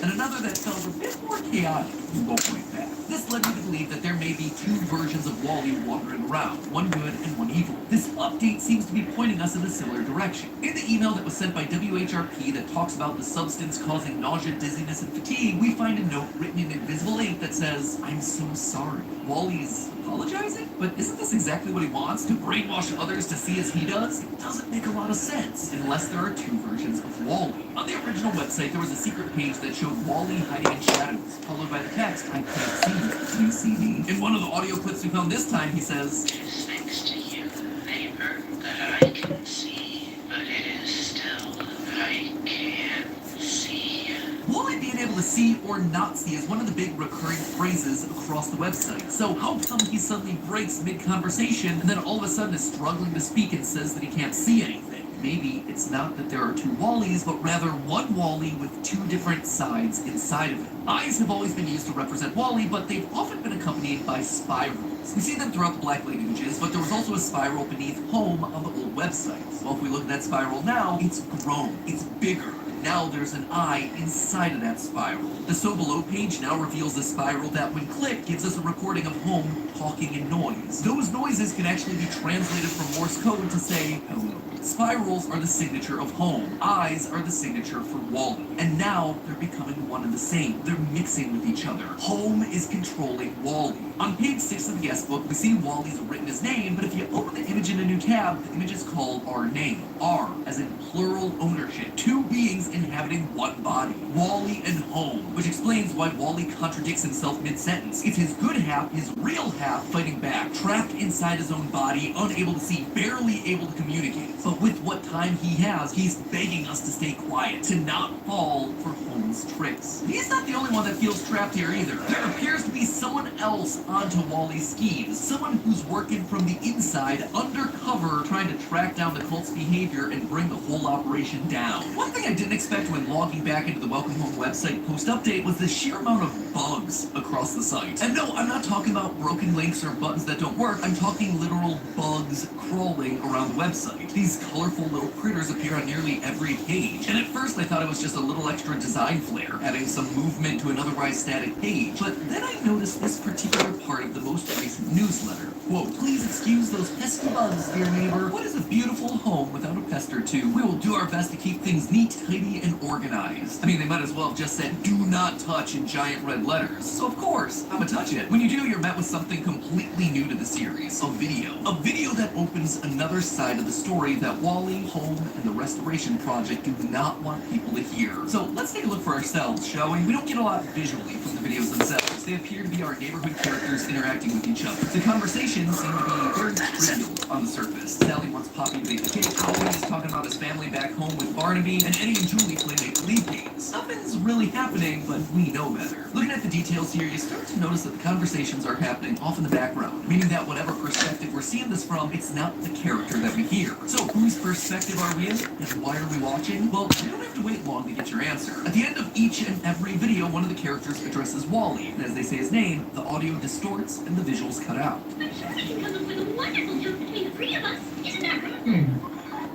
S15: and another that felt a bit more chaotic, you won't point back. This led me to believe that there may be 2 versions of Wally wandering around, one good and one evil. This update seems to be pointing us in a similar direction. In the email that was sent by WHRP that talks about the substance causing nausea, dizziness, and fatigue, we find a note written in invisible ink that says, I'm so sorry. Wally's apologizing? But isn't this exactly what he wants? To brainwash others to see as he does? It doesn't make a lot of sense, unless there are 2 versions of Wally. On the original website, there was a secret page that showed Wally hiding in shadows, followed by the text, I can't see you. Do you see me? In one of the audio clips we found this time, he says,
S7: It's thanks to you, neighbor, that I can see, but it is still, I can't see.
S15: Wally being able to see or not see is one of the big recurring phrases across the website. So how come he suddenly breaks mid-conversation and then all of a sudden is struggling to speak and says that he can't see anything? Maybe it's not that there are 2 Wallys, but rather one Wally with 2 different sides inside of it. Eyes have always been used to represent Wally, but they've often been accompanied by spirals. We see them throughout the Blacklight images, but there was also a spiral beneath home on the old websites. Well, if we look at that spiral now, it's grown, it's bigger. Now there's an eye inside of that spiral. The So Below page now reveals a spiral that, when clicked, gives us a recording of home talking in noise. Those noises can actually be translated from Morse code to say, hello. Spirals are the signature of home. Eyes are the signature for Wally. And now they're becoming one and the same. They're mixing with each other. Home is controlling Wally. On page 6 of the guest book, we see Wally's written his name, but if you open the image in a new tab, the image is called Our Name. R, as in plural ownership. 2 beings inhabiting one body. Wally and home. Which explains why Wally contradicts himself mid-sentence. It's his good half, his real half, fighting back. Trapped inside his own body, unable to see, barely able to communicate. But with what time he has, he's begging us to stay quiet, to not fall for Home's tricks. He's not the only one that feels trapped here either. There appears to be someone else onto Wally's schemes. Someone who's working from the inside, undercover, trying to track down the cult's behavior and bring the whole operation down. One thing I didn't expect when logging back into the Welcome Home website post-update was the sheer amount of bugs across the site. And no, I'm not talking about broken links or buttons that don't work. I'm talking literal bugs crawling around the website. These colorful little critters appear on nearly every page. And at first I thought it was just a little extra design flair, adding some movement to an otherwise static page. But then I noticed this particular part of the most recent newsletter. Quote, please excuse those pesky bugs, dear neighbor. What is a beautiful home without a pest or 2? We will do our best to keep things neat, tidy, and organized. I mean, they might as well have just said said do not touch in giant red letters. So of course, I'm gonna touch it. When you do, you're met with something completely new to the series, a video. A video that opens another side of the story that Wally, Home, and the Restoration Project do not want people to hear. So let's take a look for ourselves, shall we? We don't get a lot visually from the videos themselves. They appear to be our neighborhood characters interacting with each other. The conversations seem to be very trivial on the surface. Sally wants Poppy to bake a cake, Wally is talking about his family back home with Barnaby, and Eddie and Julie play make-believe games. Nothing's really happening, but we know better. Looking at the details here, you start to notice that the conversations are happening off in the background, meaning that whatever perspective we're seeing this from, it's not the character that we hear. So, whose perspective are we in, and why are we watching? Well, you don't have to wait long to get your answer. At the end of each and every video, one of the characters addresses Wally, and as they say his name, the audio distorts and the visuals cut out.
S11: I'm sure we can come up with a wonderful joke between the three of us. Isn't that right?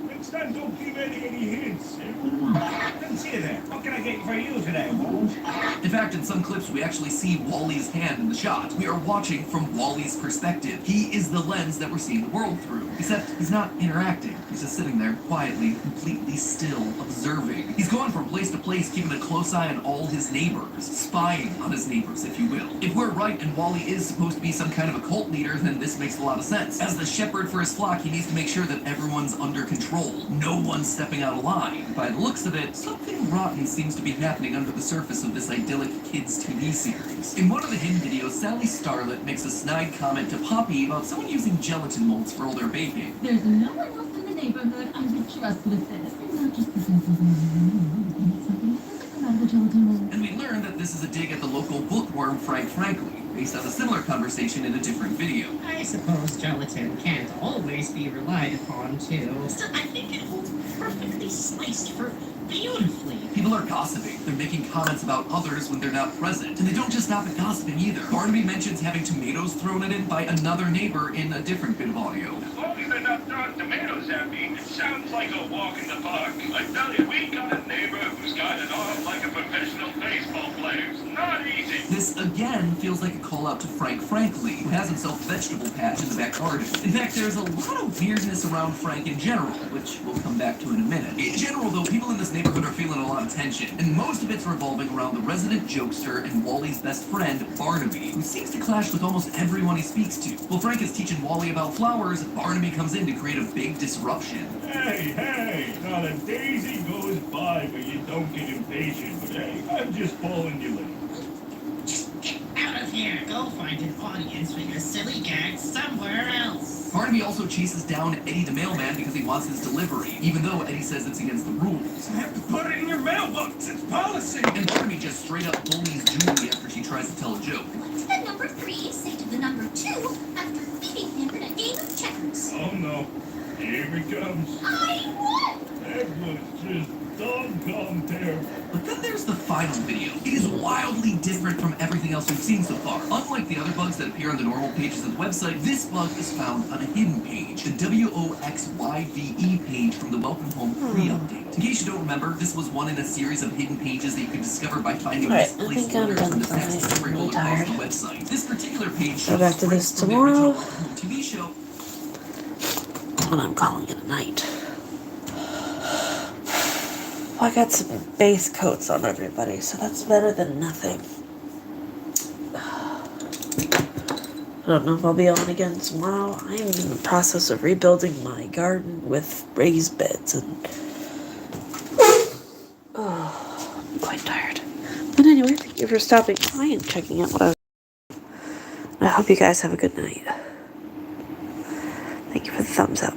S18: Next time, don't give any hints. Didn't see you there. What can I get for you today, Holmes?
S15: In fact, in some clips, we actually see Wally's hand in the shot. We are watching from Wally's perspective. He is the lens that we're seeing the world through. Except he's not interacting. He's just sitting there, quietly, completely still, observing. He's going from place to place, keeping a close eye on all his neighbors, spying on his neighbors, if you will. If we're right and Wally is supposed to be some kind of a cult leader, then this makes a lot of sense. As the shepherd for his flock, he needs to make sure that everyone's under control. No one's stepping out of line. By the looks of it, something rotten seems to be happening under the surface of this idyllic kids' TV series. In one of the hidden videos, Sally Starlet makes a snide comment to Poppy about someone using gelatin molds for all their baking.
S10: There's no one else in the neighborhood I would trust with this. Not just because of something that come out of the gelatin mold.
S15: And we learn that this is a dig at the local bookworm Frank Frankly, based on a similar conversation in a different video.
S13: I suppose gelatin can't always be relied upon, too.
S5: Still, I think it holds perfectly sliced for beautifully.
S15: People are gossiping. They're making comments about others when they're not present. And they don't just stop at gossiping either. Barnaby mentions having tomatoes thrown at him by another neighbor in a different bit of audio.
S18: As long as they're not throwing tomatoes at me, it sounds like a walk in the park. I tell you, we got a neighbor who's got it off like a professional baseball player. It's not easy.
S15: This again feels like a call out to Frank Frankly, who has himself a vegetable patch in the back garden. In fact, there's a lot of weirdness around Frank in general, which we'll come back to in a minute. In general, though, people in this neighborhood are feeling a lot of tension, and most of it's revolving around the resident jokester and Wally's best friend, Barnaby, who seems to clash with almost everyone he speaks to. While Frank is teaching Wally about flowers, Barnaby comes in to create a big disruption.
S18: Hey, not a daisy goes by where you don't get impatient. But hey, I'm just following you later.
S13: Out of here. Go find an audience for your silly gags somewhere else.
S15: Barnaby also chases down Eddie the mailman because he wants his delivery, even though Eddie says it's against the rules.
S18: You have to put it in your mailbox. It's policy.
S15: And Barnaby just straight up bullies Julie after she tries to tell a joke.
S11: What did the number 3 say to the number 2 after beating him in a game of checkers?
S18: Oh no. Here he comes.
S11: I won!
S18: That was just doggone terrible.
S15: But then there's the final video. It is wildly different from everything else we've seen so far. Unlike the other bugs that appear on the normal pages of the website, this bug is found on a hidden page, the WOXYVE page from the Welcome Home pre-update. In case you don't remember, this was one in a series of hidden pages that you could discover by finding misplaced letters when the text is sprinkled across the website. This particular page shows
S1: Go back to this
S15: sprinkles from the
S1: tomorrow.
S15: original Welcome Home TV show.
S1: When I'm calling it a night. Well, I got some base coats on everybody, so that's better than nothing. I don't know if I'll be on again tomorrow. I'm in the process of rebuilding my garden with raised beds, and I'm quite tired. But anyway, thank you for stopping by and checking out what I was doing. I hope you guys have a good night. Thank you for the thumbs up.